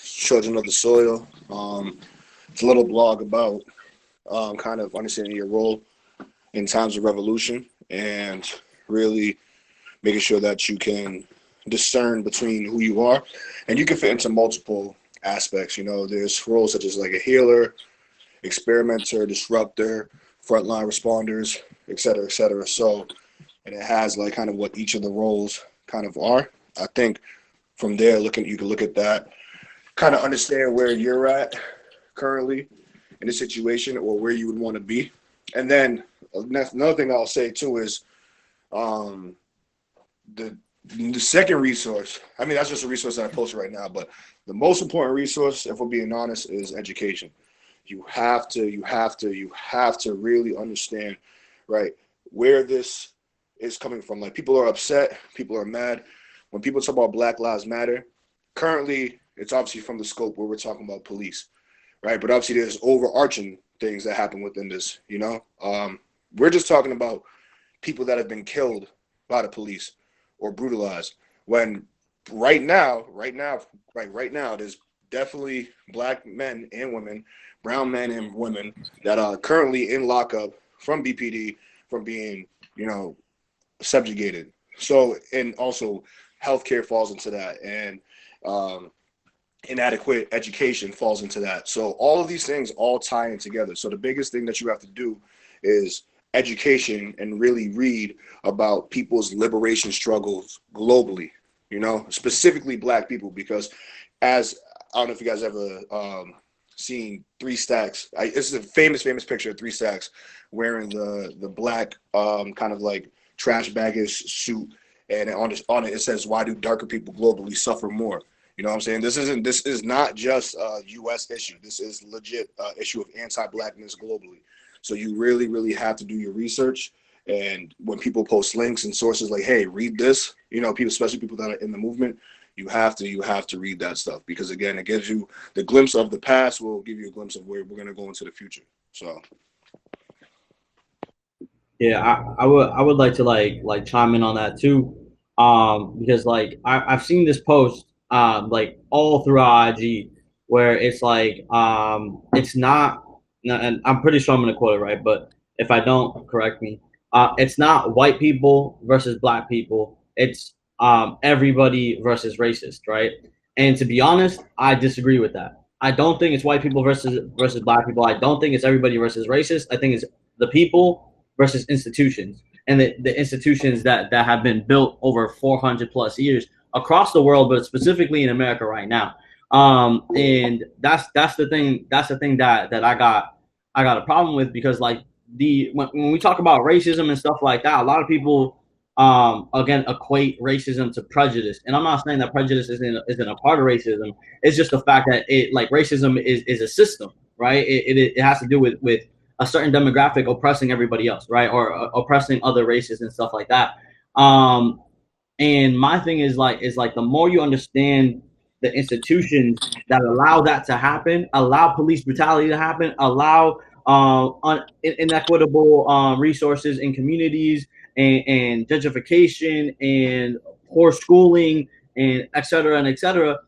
Children of the Soil. It's a little blog about kind of understanding your role in times of revolution and really making sure that you can discern between who you are, and you can fit into multiple aspects. You know, there's roles such as like a healer, experimenter, disruptor, frontline responders, et cetera, et cetera. So, and it has like kind of what each of the roles kind of are. I think from there, you can look at that, kind of understand where you're at currently in the situation or where you would want to be. And then another thing I'll say too is the second resource. I mean, that's just a resource that I posted right now, but the most important resource, if we're being honest, is education. You have to really understand, right, where this is coming from. Like, people are upset, people are mad. When people talk about Black Lives Matter, currently it's obviously from the scope where we're talking about police, right? But obviously there's overarching things that happen within this, you know? We're just talking about people that have been killed by the police or brutalized, when right now, there's definitely Black men and women, brown men and women that are currently in lockup from BPD from being, you know, subjugated. So, and also healthcare falls into that, and inadequate education falls into that. So all of these things all tie in together. So the biggest thing that you have to do is education and really read about people's liberation struggles globally, you know, specifically Black people, because as I don't know if you guys ever seen Three Stacks. This is a famous picture of Three Stacks wearing the black kind of like trash baggage suit, and on it says, "Why do darker people globally suffer more?" You know what I'm saying? This is not just a U.S. issue. This is legit issue of anti-Blackness globally. So you really, really have to do your research. And when people post links and sources like, "Hey, read this," you know, people, especially people that are in the movement, you have to read that stuff, because again, it gives you the glimpse of the past, will give you a glimpse of where we're going to go into the future. So. Yeah, I would like to like chime in on that too, because like I've seen this post like all throughout IG where it's like it's not, and I'm pretty sure I'm gonna quote it right, but If I don't, correct me. It's not white people versus black people. It's everybody versus racist, right? And to be honest, I disagree with that. I don't think it's white people versus black people. I don't think it's everybody versus racist. I think it's the people versus institutions, and the institutions that have been built over 400 plus years across the world, but specifically in America right now. And that's the thing. That's the thing that I got a problem with, because like when we talk about racism and stuff like that, a lot of people again equate racism to prejudice, and I'm not saying that prejudice isn't a part of racism. It's just the fact that it, like, racism is a system, right? It has to do with a certain demographic oppressing everybody else, right, or oppressing other races and stuff like that. And my thing is like the more you understand the institutions that allow that to happen, allow police brutality to happen, allow inequitable resources in communities, and gentrification and poor schooling and et cetera and et cetera,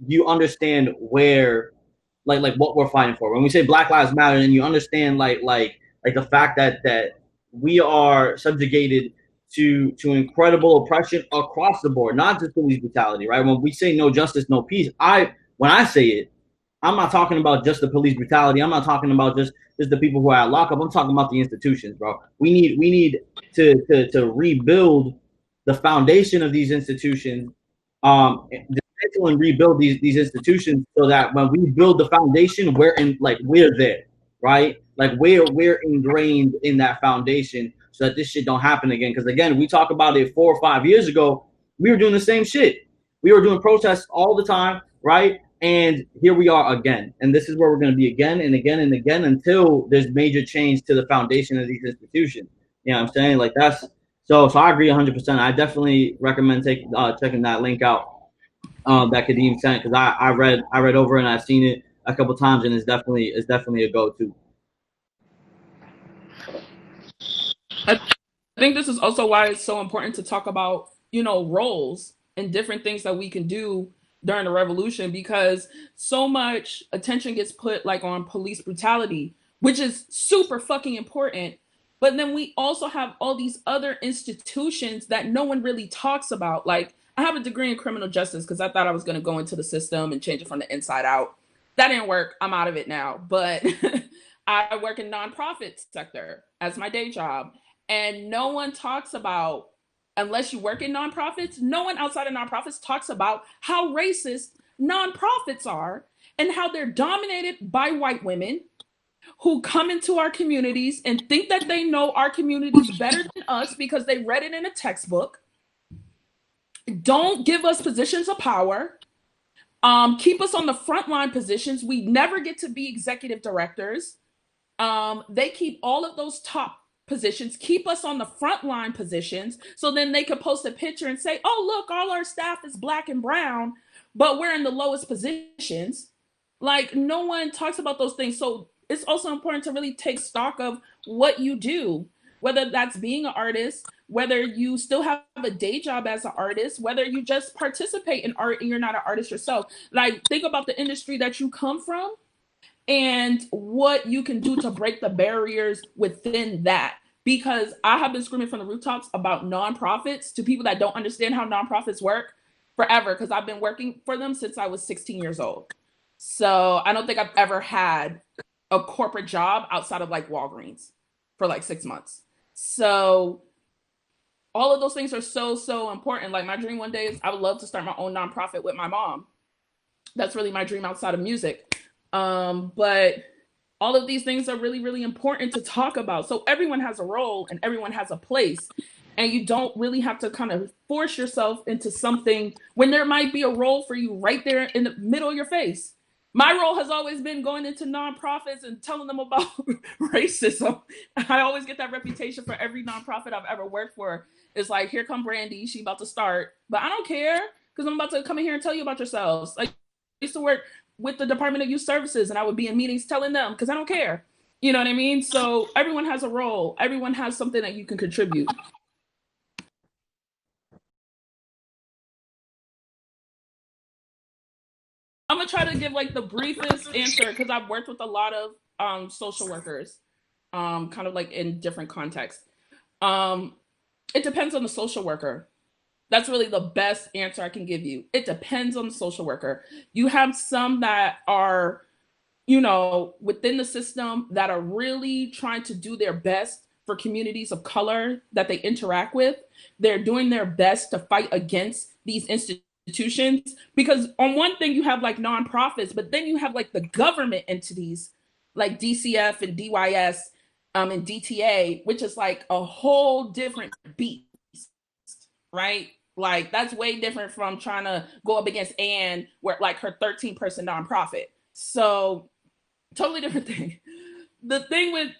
you understand where like what we're fighting for. When we say Black Lives Matter, and you understand like the fact that we are subjugated to incredible oppression across the board, not just police brutality, right? When we say no justice, no peace, when I say it, I'm not talking about just the police brutality. I'm not talking about just the people who are at lockup. I'm talking about the institutions, bro. We need to rebuild the foundation of these institutions, dismantle and rebuild these institutions, so that when we build the foundation, we're there, right? Like we're ingrained in that foundation, so that this shit don't happen again. Because again, we talk about it 4 or 5 years ago, we were doing the same shit. We were doing protests all the time, right? And here we are again. And this is where we're going to be again and again and again, until there's major change to the foundation of these institutions. You know what I'm saying? Like that's so I agree 100%. I definitely recommend checking that link out that Kadeem sent, because I read over and I've seen it a couple times, and it's definitely a go-to. I think this is also why it's so important to talk about, roles and different things that we can do during the revolution, because so much attention gets put like on police brutality, which is super fucking important. But then we also have all these other institutions that no one really talks about. Like, I have a degree in criminal justice because I thought I was going to go into the system and change it from the inside out. That didn't work. I'm out of it now. But I work in nonprofit sector as my day job. And no one talks about, unless you work in nonprofits, no one outside of nonprofits talks about how racist nonprofits are, and how they're dominated by white women who come into our communities and think that they know our communities better than us because they read it in a textbook, don't give us positions of power, keep us on the frontline positions. We never get to be executive directors. They keep all of those top positions, keep us on the frontline positions, so then they could post a picture and say, oh, look, all our staff is black and brown, but we're in the lowest positions. Like, no one talks about those things. So it's also important to really take stock of what you do, whether that's being an artist, whether you still have a day job as an artist, whether you just participate in art and you're not an artist yourself. Like, think about the industry that you come from and what you can do to break the barriers within that. Because I have been screaming from the rooftops about nonprofits to people that don't understand how nonprofits work forever, because I've been working for them since I was 16 years old. So I don't think I've ever had a corporate job outside of like Walgreens for like 6 months. So all of those things are so important. Like, my dream one day is I would love to start my own nonprofit with my mom. That's really my dream outside of music. But all of these things are really important to talk about. So everyone has a role and everyone has a place. And you don't really have to kind of force yourself into something when there might be a role for you right there in the middle of your face. My role has always been going into nonprofits and telling them about racism. I always get that reputation for every nonprofit I've ever worked for. It's like, here come Brandie, she about to start. But I don't care, because I'm about to come in here and tell you about yourselves. Like, I used to work with the Department of Youth Services, and I would be in meetings telling them, because I don't care. You know what I mean? So everyone has a role. Everyone has something that you can contribute. I'm gonna try to give like the briefest answer, because I've worked with a lot of social workers. kind of like in different contexts. It depends on the social worker. That's really the best answer I can give you. It depends on the social worker. You have some that are, within the system that are really trying to do their best for communities of color that they interact with. They're doing their best to fight against these institutions, because on one thing you have like nonprofits, but then you have like the government entities like DCF and DYS and DTA, which is like a whole different beast, right? Like that's way different from trying to go up against Anne, where like her 13-person nonprofit. So totally different thing. The thing with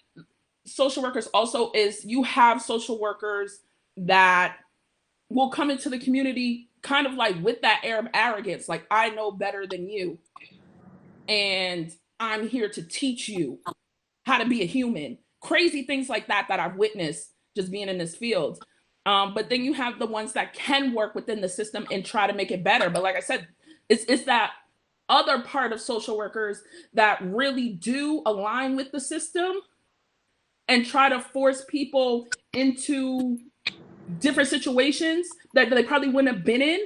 social workers also is you have social workers that will come into the community kind of like with that air of arrogance, like I know better than you, and I'm here to teach you how to be a human. Crazy things like that I've witnessed just being in this field. But then you have the ones that can work within the system and try to make it better. But like I said, it's that other part of social workers that really do align with the system and try to force people into different situations that they probably wouldn't have been in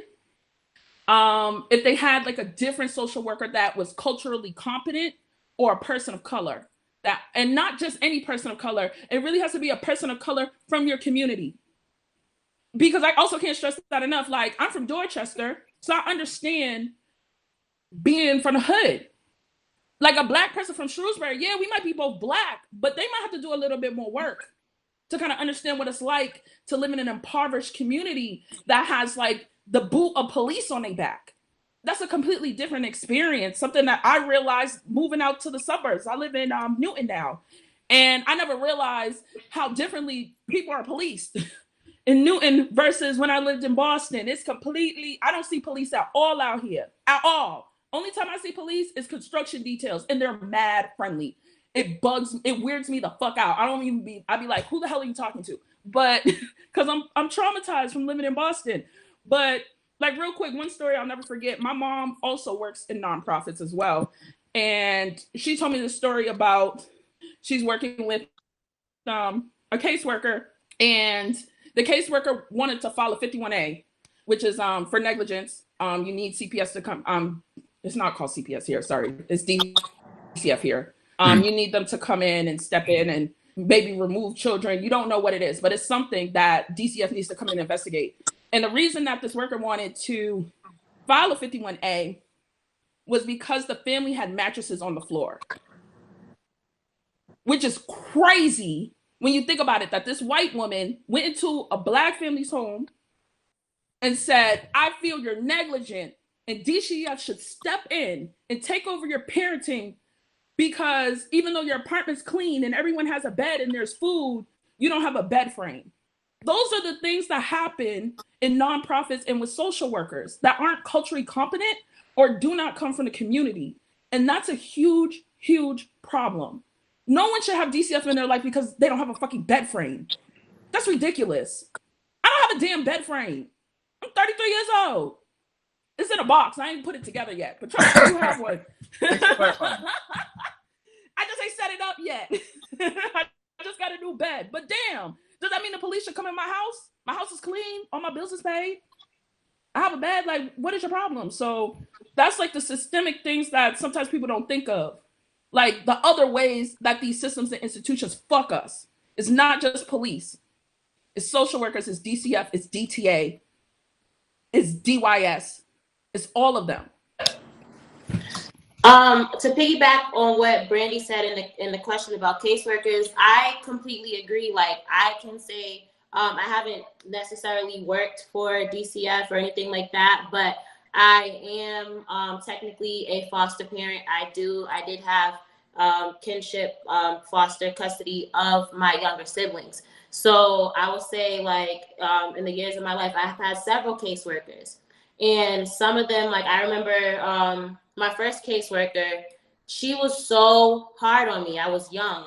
if they had like a different social worker that was culturally competent or a person of color. That, and not just any person of color. It really has to be a person of color from your community. Because I also can't stress that enough. Like, I'm from Dorchester, so I understand being from the hood. Like a Black person from Shrewsbury, yeah, we might be both Black, but they might have to do a little bit more work to kind of understand what it's like to live in an impoverished community that has like the boot of police on their back. That's a completely different experience, something that I realized moving out to the suburbs. I live in Newton now, and I never realized how differently people are policed in Newton versus when I lived in Boston. It's completely, I don't see police at all out here, at all. Only time I see police is construction details, and they're mad friendly. It weirds me the fuck out. I'd be like, who the hell are you talking to? But, because I'm traumatized from living in Boston. But, like, real quick, one story I'll never forget. My mom also works in nonprofits as well. And she told me this story about, she's working with a caseworker, and the caseworker wanted to file a 51A, which is for negligence. You need CPS to come. It's not called CPS here, sorry. It's DCF here. You need them to come in and step in and maybe remove children. You don't know what it is, but it's something that DCF needs to come in and investigate. And the reason that this worker wanted to file a 51A was because the family had mattresses on the floor, which is crazy when you think about it, that this white woman went into a Black family's home and said, I feel you're negligent and DCF should step in and take over your parenting, because even though your apartment's clean and everyone has a bed and there's food, you don't have a bed frame. Those are the things that happen in nonprofits and with social workers that aren't culturally competent or do not come from the community. And that's a huge, huge problem. No one should have DCF in their life because they don't have a fucking bed frame. That's ridiculous. I don't have a damn bed frame. I'm 33 years old. It's in a box. I ain't put it together yet, but trust me, you have one. I just ain't set it up yet. I just got a new bed. But damn, does that mean the police should come in my house? My house is clean. All my bills is paid. I have a bed. Like, what is your problem? So that's like the systemic things that sometimes people don't think of. Like the other ways that these systems and institutions fuck us. It's not just police. It's social workers. It's DCF. It's DTA. It's DYS. It's all of them. To piggyback on what Brandie said in the question about caseworkers, I completely agree. Like, I can say I haven't necessarily worked for DCF or anything like that, but I am technically a foster parent. I did have kinship foster custody of my younger siblings. So I would say, like, in the years of my life, I've had several caseworkers. And some of them, like, I remember my first caseworker, she was so hard on me. I was young.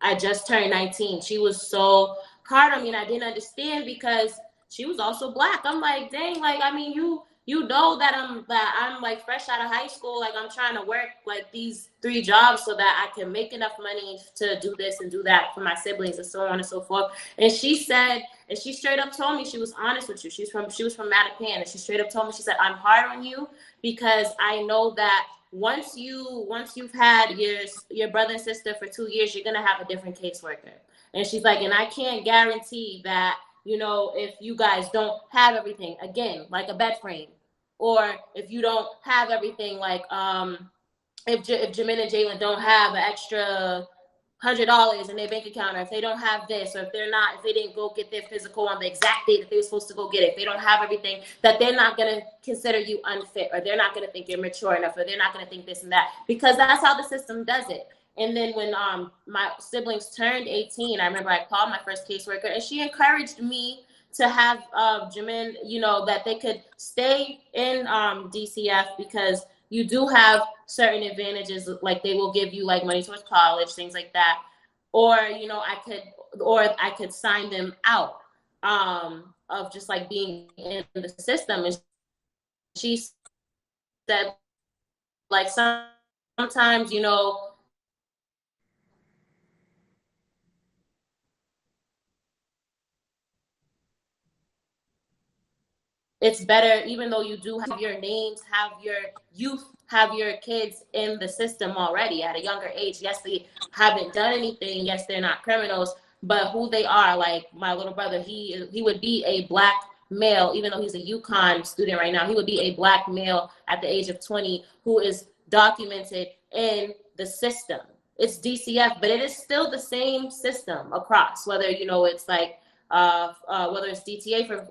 I just turned 19. She was so hard on me, and I didn't understand because she was also Black. I'm like, dang, like, I mean, you you know that I'm like fresh out of high school. Like I'm trying to work like these 3 jobs so that I can make enough money to do this and do that for my siblings and so on and so forth. And she said, and she straight up told me, she was honest with you. She was from Mattapan, and she straight up told me, she said, I'm hard on you because I know that once you've had your brother and sister for 2 years, you're gonna have a different caseworker. And she's like, and I can't guarantee that, you know, if you guys don't have everything, again, like a bed frame, or if you don't have everything, like if Jamin and Jalen don't have an extra $100 in their bank account, or if they don't have this, or if they didn't go get their physical on the exact date that they were supposed to go get it, if they don't have everything, that they're not going to consider you unfit, or they're not going to think you're mature enough, or they're not going to think this and that, because that's how the system does it. And then when my siblings turned 18, I remember I called my first caseworker, and she encouraged me to have Jamin, you know, that they could stay in DCF, because you do have certain advantages, like they will give you like money towards college, things like that. Or, you know, I could sign them out of just like being in the system. And she said, like, sometimes, you know, it's better, even though you do have your names, have your kids in the system already at a younger age. Yes, they haven't done anything. Yes, they're not criminals, but who they are, like my little brother, he would be a black male, even though he's a UConn student right now, he would be a black male at the age of 20 who is documented in the system. It's DCF, but it is still the same system across, whether, you know, it's like, whether it's DTA for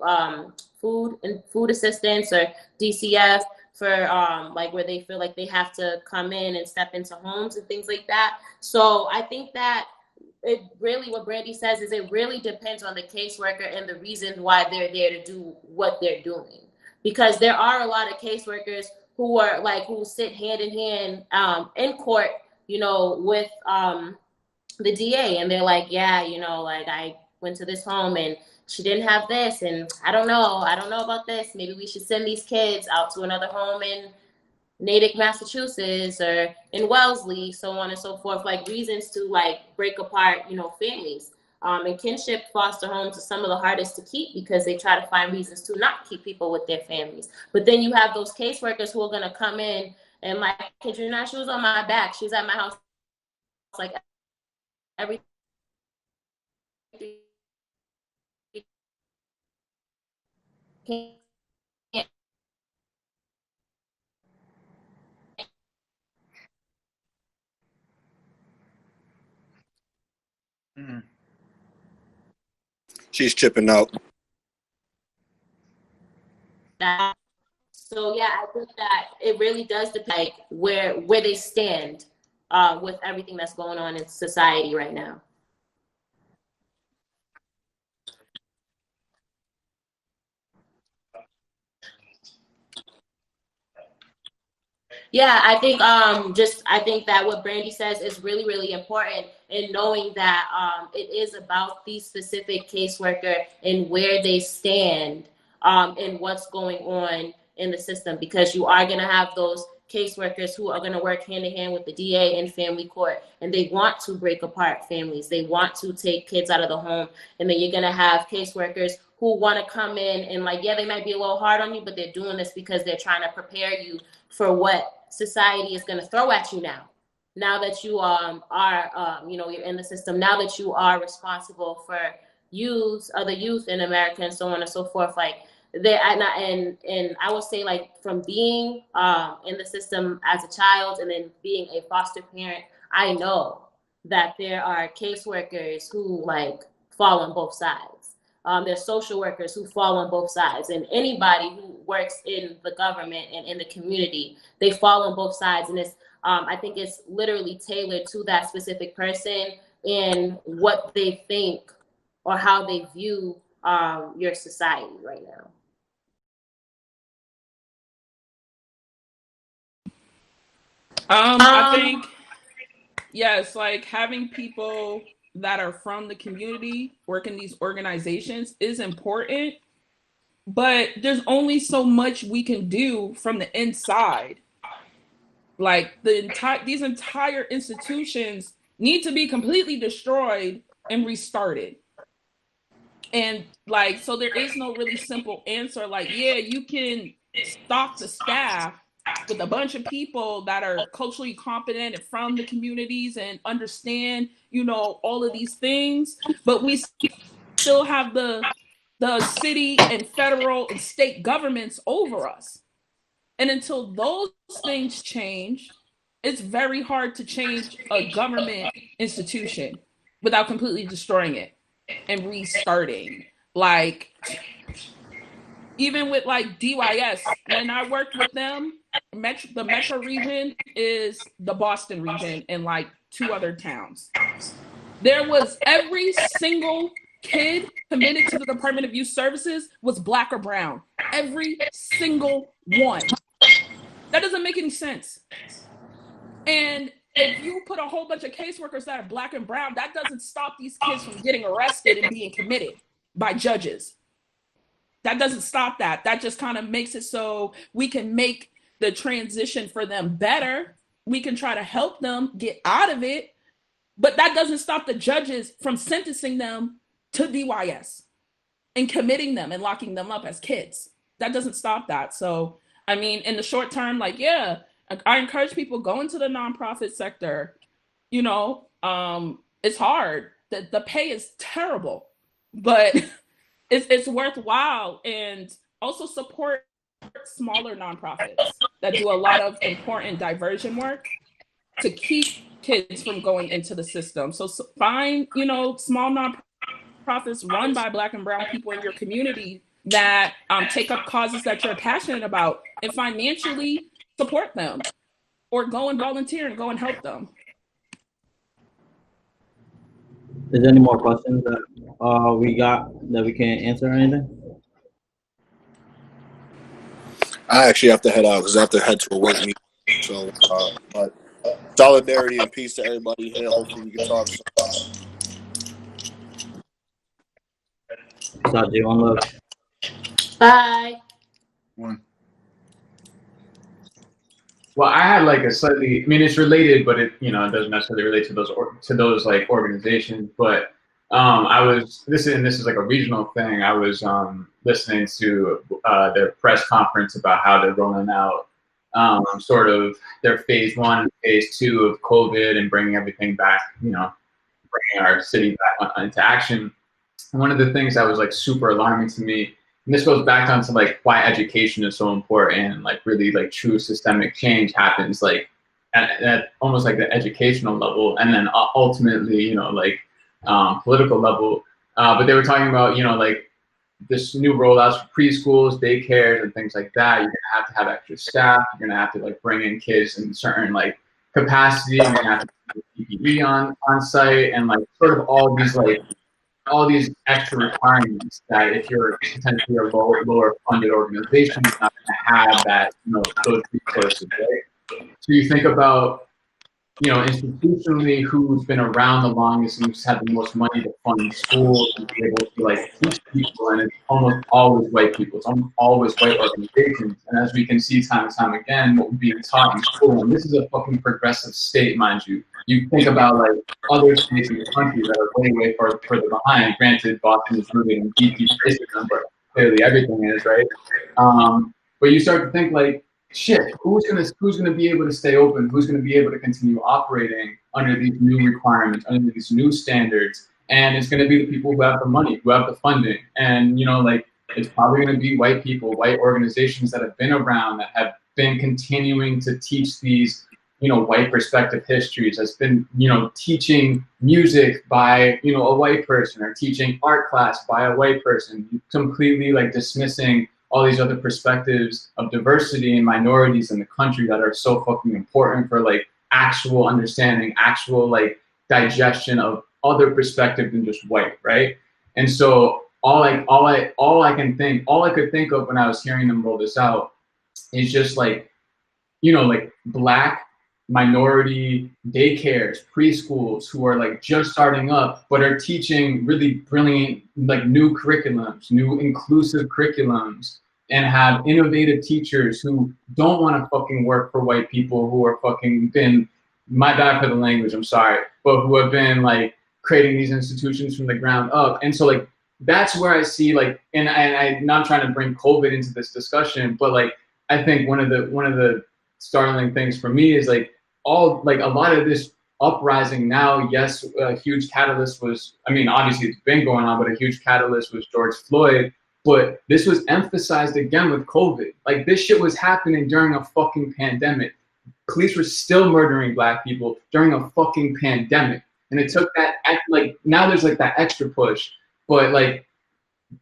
food assistance, or DCF for like where they feel like they have to come in and step into homes and things like that. So I think that it really, what Brandie says is, it really depends on the caseworker and the reasons why they're there to do what they're doing. Because there are a lot of caseworkers who sit hand in hand in court, you know, with the DA, and they're like, yeah, you know, like I went to this home and she didn't have this, and I don't know about this. Maybe we should send these kids out to another home in Natick, Massachusetts, or in Wellesley, so on and so forth, like reasons to like break apart, you know, families. And kinship foster homes are some of the hardest to keep, because they try to find reasons to not keep people with their families. But then you have those caseworkers who are going to come in and, like, kid you not, she was on my back. She was at my house, like, everything. She's chipping out. So yeah, I think that it really does depend, like, where they stand with everything that's going on in society right now. Yeah, I think I think that what Brandie says is really, really important, in knowing that it is about the specific caseworker and where they stand and what's going on in the system, because you are going to have those caseworkers who are going to work hand in hand with the DA and family court, and they want to break apart families. They want to take kids out of the home, and then you're going to have caseworkers who want to come in and, like, yeah, they might be a little hard on you, but they're doing this because they're trying to prepare you for what society is going to throw at you now that you are you know, you're in the system, now that you are responsible for other youth in America, and so on and so forth. Like, and I would say, like, from being in the system as a child and then being a foster parent, I know that there are caseworkers who, like, fall on both sides. There's social workers who fall on both sides, and anybody who works in the government and in the community, they fall on both sides. And it's, I think it's literally tailored to that specific person and what they think or how they view your society right now. I think, yes, like having people that are from the community work in these organizations is important, but there's only so much we can do from the inside. Like these entire institutions need to be completely destroyed and restarted. And like, so there is no really simple answer. Like, yeah, you can stock the staff with a bunch of people that are culturally competent and from the communities and understand, you know, all of these things, but we still have the city and federal and state governments over us. And until those things change, it's very hard to change a government institution without completely destroying it and restarting. Like, even with like DYS, when I worked with them, the metro region is the Boston region and like 2 other towns. There was every single kid committed to the Department of Youth Services was Black or brown. Every single one. That doesn't make any sense. And if you put a whole bunch of caseworkers that are Black and brown, that doesn't stop these kids from getting arrested and being committed by judges. That doesn't stop that. That just kind of makes it so we can make the transition for them better. We can try to help them get out of it, but that doesn't stop the judges from sentencing them to DYS and committing them and locking them up as kids. That doesn't stop that. So, I mean, in the short term, like, yeah, I encourage people go into the nonprofit sector. You know, it's hard. The pay is terrible, but it's worthwhile. And also support smaller nonprofits that do a lot of important diversion work to keep kids from going into the system. So find, you know, small nonprofits run by Black and brown people in your community that take up causes that you're passionate about and financially support them, or go and volunteer and go and help them. Is there any more questions that we got that we can't answer or anything? I actually have to head out because I have to head to a work meeting. So, but solidarity and peace to everybody here. Hopefully we can talk soon. Sajid, one love. Bye. One. Well, I had like a slightly, I mean, it's related, but it, you know, it doesn't necessarily relate to those like organizations. But I was this is like a regional thing. I was listening to their press conference about how they're rolling out sort of their phase 1 and phase 2 of COVID and bringing everything back, you know, bringing our city back into action. And one of the things that was like super alarming to me, and this goes back down to like why education is so important, and like really like true systemic change happens like at almost like the educational level, and then ultimately, you know, like political level. But they were talking about, you know, like this new rollouts for preschools, daycares, and things like that. You're gonna have extra staff. You're gonna have to like bring in kids in certain like capacity. You're gonna have to have PPE on site, and like sort of all these extra requirements that if you're potentially a lower funded organization, you're not going to have that, you know, those resources, right? So you think about, you know, institutionally, who's been around the longest and who's had the most money to fund schools and be able to like teach people, and it's almost always white people. It's almost always white organizations. And as we can see time and time again, what we're being taught in school, and this is a fucking progressive state, mind you. You think about like other states in the country that are way further behind. Granted, Boston is rooted in deep racism, but clearly everything is, right? But you start to think like, shit, who's gonna be able to stay open? Who's gonna be able to continue operating under these new requirements, under these new standards? And it's gonna be the people who have the money, who have the funding. And you know, like it's probably gonna be white people, white organizations that have been around, that have been continuing to teach these, you know, white perspective histories, has been, you know, teaching music by, you know, a white person, or teaching art class by a white person, completely like dismissing all these other perspectives of diversity and minorities in the country that are so fucking important for like actual understanding, actual like digestion of other perspective than just white, right? And so all I could think of when I was hearing them roll this out is just like, you know, like Black, minority daycares, preschools who are like just starting up, but are teaching really brilliant, like new curriculums, new inclusive curriculums, and have innovative teachers who don't want to fucking work for white people who are fucking been, my bad for the language, I'm sorry, but who have been like creating these institutions from the ground up. And so like, that's where I see like, and I'm not trying to bring COVID into this discussion, but like, I think one of the startling things for me is like, a lot of this uprising now, yes, a huge catalyst was, I mean, obviously it's been going on, but a huge catalyst was George Floyd. But this was emphasized again with COVID. Like, this shit was happening during a fucking pandemic. Police were still murdering Black people during a fucking pandemic. And it took that, like, now there's like that extra push. But like,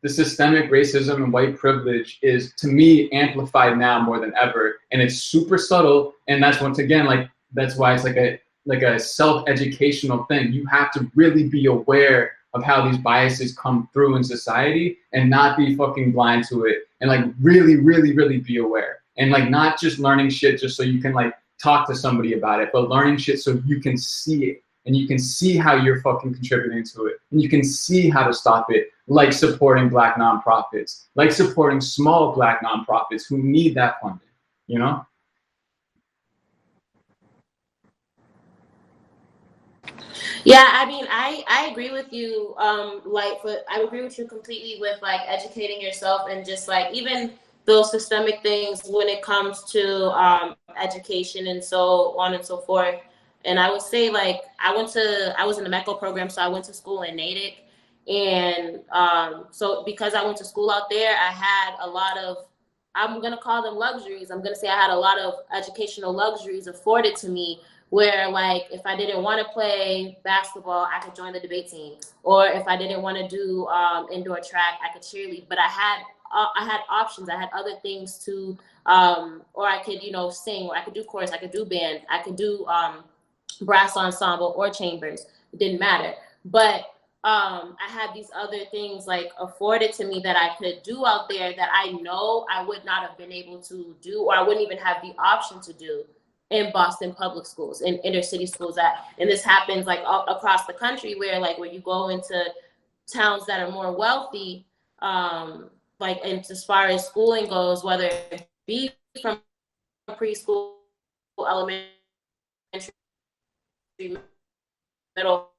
the systemic racism and white privilege is, to me, amplified now more than ever. And it's super subtle. And that's, once again, like, that's why it's like a self-educational thing. You have to really be aware of how these biases come through in society and not be fucking blind to it, and like really, really, really be aware, and like not just learning shit just so you can like talk to somebody about it, but learning shit so you can see it and you can see how you're fucking contributing to it and you can see how to stop it, like supporting Black nonprofits, like supporting small Black nonprofits who need that funding, you know? Yeah, I mean, I agree with you, Lightfoot. I agree with you completely with like educating yourself and just like even those systemic things when it comes to education and so on and so forth. And I would say like I was in the MECO program, so I went to school in Natick, and so because I went to school out there, I had a lot of, I'm gonna call them luxuries. I'm gonna say I had a lot of educational luxuries afforded to me, where like if I didn't want to play basketball, I could join the debate team, or if I didn't want to do indoor track, I could cheerlead. But I had options. I had other things to, or I could sing, or I could do chorus, I could do band, I could do brass ensemble or chambers. It didn't matter. But I had these other things like afforded to me that I could do out there that I know I would not have been able to do, or I wouldn't even have the option to do in Boston public schools, in inner city schools. And this happens like across the country, where like when you go into towns that are more wealthy, like, and as far as schooling goes, whether it be from preschool, elementary, middle,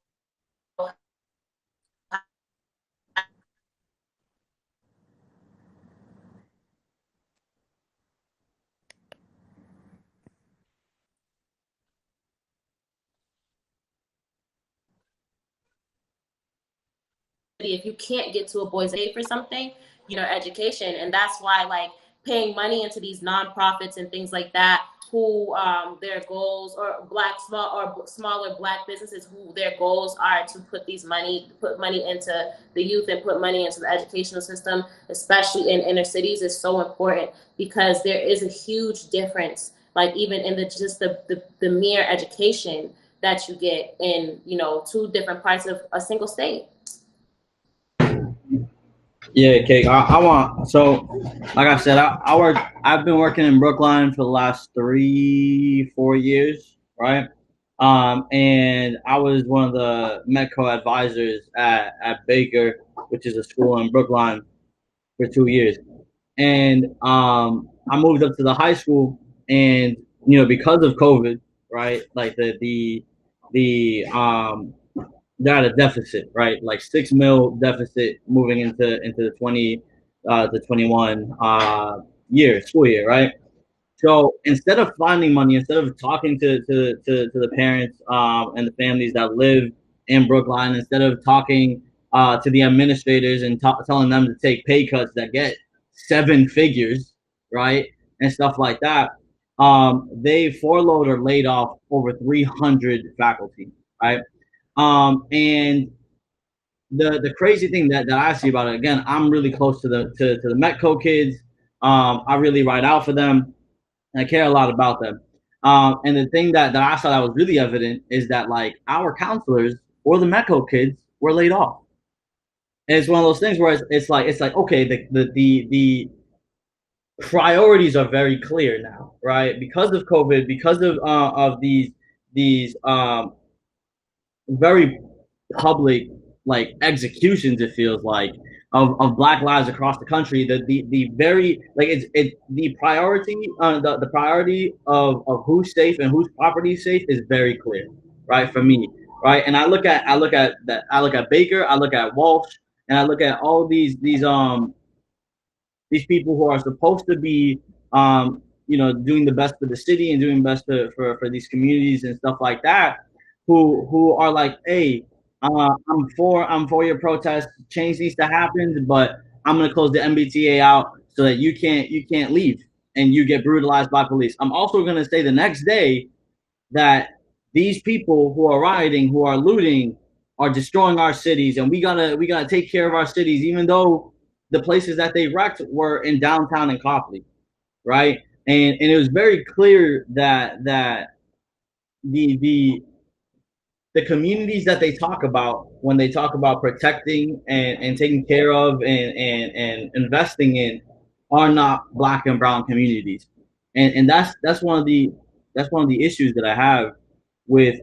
if you can't get to a boys' aid for something, education. And that's why like paying money into these nonprofits and things like that, who their goals, or smaller Black businesses who their goals are to put money into the youth and put money into the educational system, especially in inner cities, is so important, because there is a huge difference, like even in the mere education that you get in two different parts of a single state. Yeah, Cake. I want, so like I said, I've been working in Brookline for the last 3-4 years, right? And I was one of the Metco advisors at Baker, which is a school in Brookline, for 2 years. And I moved up to the high school, and because of COVID, right? Like they're at a deficit, right? Like $6 million deficit moving into the 21 school year, right? So instead of finding money, instead of talking to the parents and the families that live in Brookline, instead of talking to the administrators and telling them to take pay cuts that get 7 figures, right, and stuff like that, they furloughed or laid off over 300 faculty, right? And the crazy thing that I see about it, again, I'm really close to the Metco kids. I really ride out for them. I care a lot about them. And the thing that I saw that was really evident is that like our counselors or the Metco kids were laid off. And it's one of those things where it's like okay, priorities are very clear now, right? Because of COVID, because of these very public like executions, it feels like, of black lives across the country. The very like it's the priority, the priority of who's safe and whose property is safe is very clear, right? For me, right? And I look at Baker, I look at Walsh, and I look at all these people who are supposed to be doing the best for the city and doing best for these communities and stuff like that, who are like, hey, I'm for your protest, change needs to happen, but I'm gonna close the MBTA out so that you can't leave and you get brutalized by police. I'm also gonna say the next day that these people who are rioting, who are looting, are destroying our cities, and we gotta take care of our cities, even though the places that they wrecked were in downtown and Copley, right? And it was very clear that the the communities that they talk about when they talk about protecting and taking care of and investing in are not black and brown communities, and that's one of the issues that I have with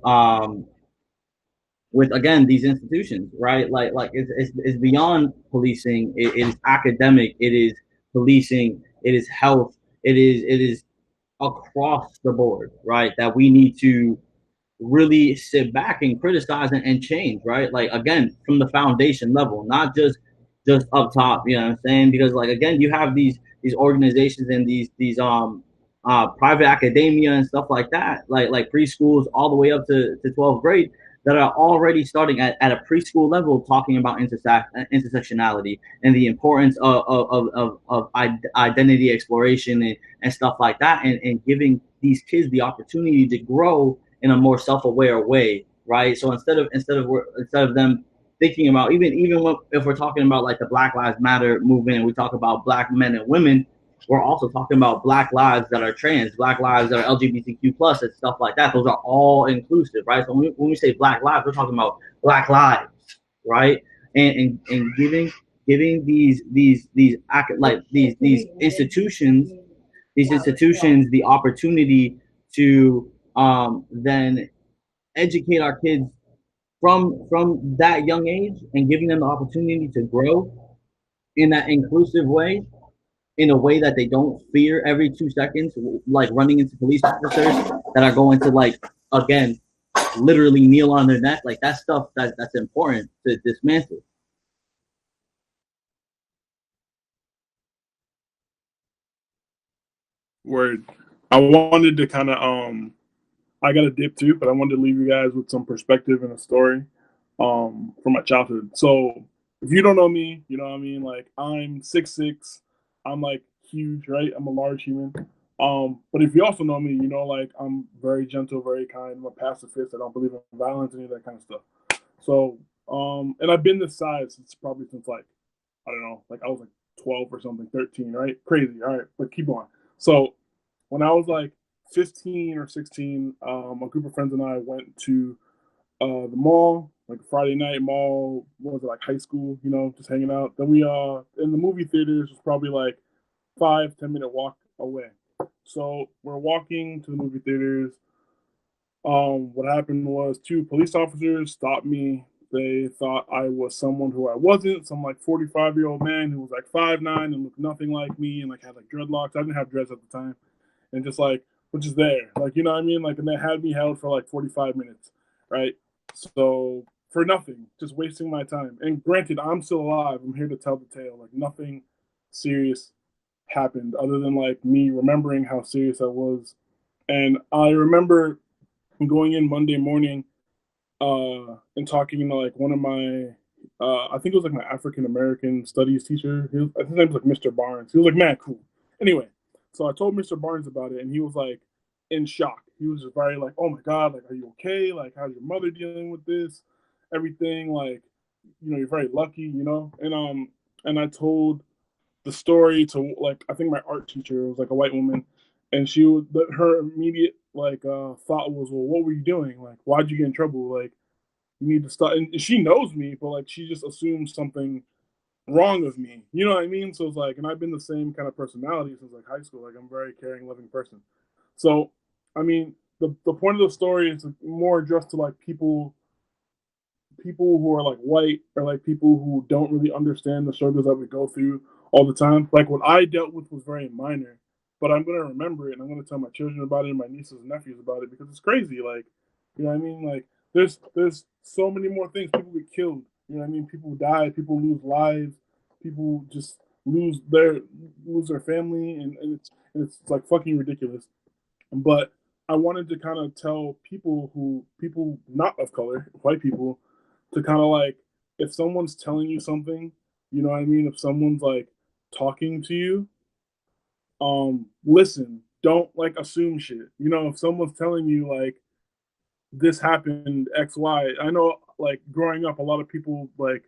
again these institutions, right? Like it's beyond policing. It is academic. It is policing. It is health. It is across the board, right? That we need to really sit back and criticize and change, right? Like again, from the foundation level, not just up top. You know what I'm saying? Because like again, you have these organizations and these private academia and stuff like that, like preschools all the way up to 12th grade, that are already starting at a preschool level talking about intersectionality and the importance of identity exploration and stuff like that, and giving these kids the opportunity to grow in a more self-aware way, right? So instead of them thinking about, if we're talking about like the Black Lives Matter movement, and we talk about black men and women, we're also talking about black lives that are trans, black lives that are LGBTQ plus, and stuff like that. Those are all inclusive, right? So when we say black lives, we're talking about black lives, right? And giving these institutions the opportunity to then educate our kids from that young age, and giving them the opportunity to grow in that inclusive way, in a way that they don't fear every 2 seconds, like running into police officers that are going to, like, again, literally kneel on their neck. Like, that stuff that's important to dismantle. Word. I wanted to kind of I got a dip too, but I wanted to leave you guys with some perspective and a story from my childhood. So if you don't know me, you know what I mean? Like, I'm 6'6". I'm like huge, right? I'm a large human. But if you also know me, you know, like, I'm very gentle, very kind. I'm a pacifist. I don't believe in violence, any of that kind of stuff. So and I've been this size since like, I don't know, like I was like 12 or something, 13, right? Crazy. All right, but keep going. So when I was like 15 or 16, a group of friends and I went to the mall, like Friday night mall. What was it, like high school? You know, just hanging out. Then we in the movie theaters was probably like 5-10 minute walk away. So we're walking to the movie theaters. What happened was two police officers stopped me. They thought I was someone who I wasn't, some like 45-year-old man who was like 5'9" and looked nothing like me, and like had like dreadlocks. I didn't have dreads at the time, and just like, which is there, like, you know what I mean? Like, and they had me held for like 45 minutes, right? So for nothing, just wasting my time. And granted, I'm still alive. I'm here to tell the tale. Like, nothing serious happened other than like me remembering how serious I was. And I remember going in Monday morning and talking to like one of my I think it was like my African American studies teacher. I think his name was like Mr. Barnes. He was like, man, cool. Anyway, so I told Mr. Barnes about it, and he was like in shock. He was just very like, oh my God, like, are you okay? Like, how's your mother dealing with this? Everything, like, you know, you're very lucky, you know? And I told the story to, like, I think my art teacher was like a white woman, and she would, her immediate like thought was, well, what were you doing? Like, why'd you get in trouble? Like, you need to stop. And she knows me, but like, she just assumes something wrong of me. You know what I mean? So it's like, and I've been the same kind of personality since like high school. Like I'm a very caring, loving person. So, I mean, the point of the story is more just to like people who are like white or like people who don't really understand the struggles that we go through all the time. Like what I dealt with was very minor, but I'm gonna remember it and I'm gonna tell my children about it and my nieces and nephews about it because it's crazy. Like, you know what I mean? Like there's so many more things. People get killed. You know what I mean? People die. People lose lives. People just lose their family, and it's like fucking ridiculous. But I wanted to kind of tell people not of color, white people, to kind of like if someone's telling you something, you know what I mean? If someone's like talking to you, listen. Don't like assume shit. You know, if someone's telling you like this happened X Y, I know like growing up, a lot of people like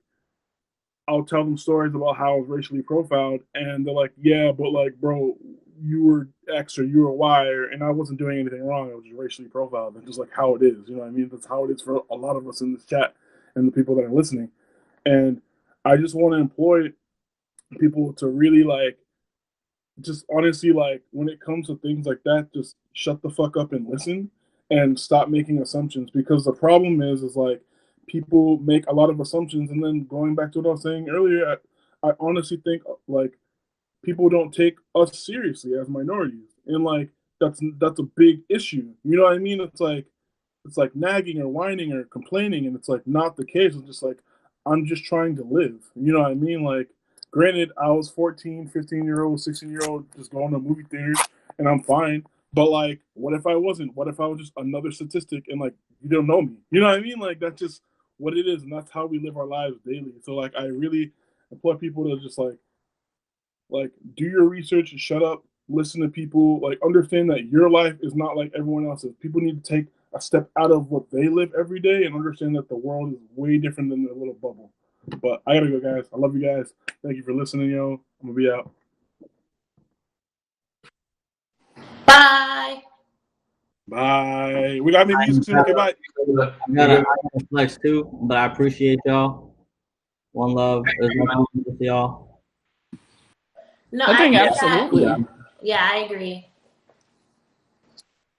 I'll tell them stories about how I was racially profiled, and they're like, "Yeah, but like, bro, you were X or you were Y, and I wasn't doing anything wrong. I was just racially profiled. That's just like how it is. You know what I mean? That's how it is for a lot of us in this chat and the people that are listening. And I just want to employ people to really like, just honestly, like when it comes to things like that, just shut the fuck up and listen, and stop making assumptions because the problem is like people make a lot of assumptions, and then going back to what I was saying earlier, I honestly think like people don't take us seriously as minorities, and like that's a big issue. You know what I mean? It's like nagging or whining or complaining, and it's like not the case. It's just like I'm just trying to live. You know what I mean? Like, granted, I was 14, 15-year old, 16-year old just going to movie theaters, and I'm fine. But like, what if I wasn't? What if I was just another statistic and like you don't know me? You know what I mean? Like that's just what it is, and that's how we live our lives daily. So like, I really implore people to just like do your research, shut up, listen to people, like understand that your life is not like everyone else's. People need to take a step out of what they live every day and understand that the world is way different than their little bubble. But I gotta go, guys. I love you guys. Thank you for listening, yo. I'm gonna be out. Bye. Bye. We got any music soon? Okay, bye. I'm gonna flex too, but I appreciate y'all. One love. There's nothing with y'all. No, I think absolutely. Yeah, I agree.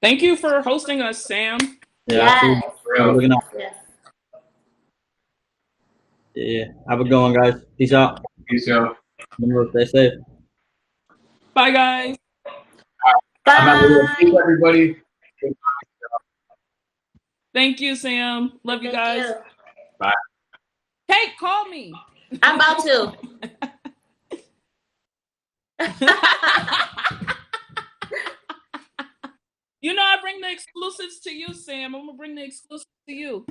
Thank you for hosting us, Sam. Yeah, Yes. Yes. Yeah. Have a good one, guys. Peace out. Peace out. Remember, stay safe. Bye, guys. Bye. Thank everybody. Thank you, Sam. Love you guys. You. Bye. Kate, call me. I'm about to. You know, I bring the exclusives to you, Sam. I'm gonna bring the exclusives to you.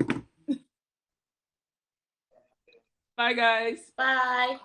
Bye, guys. Bye.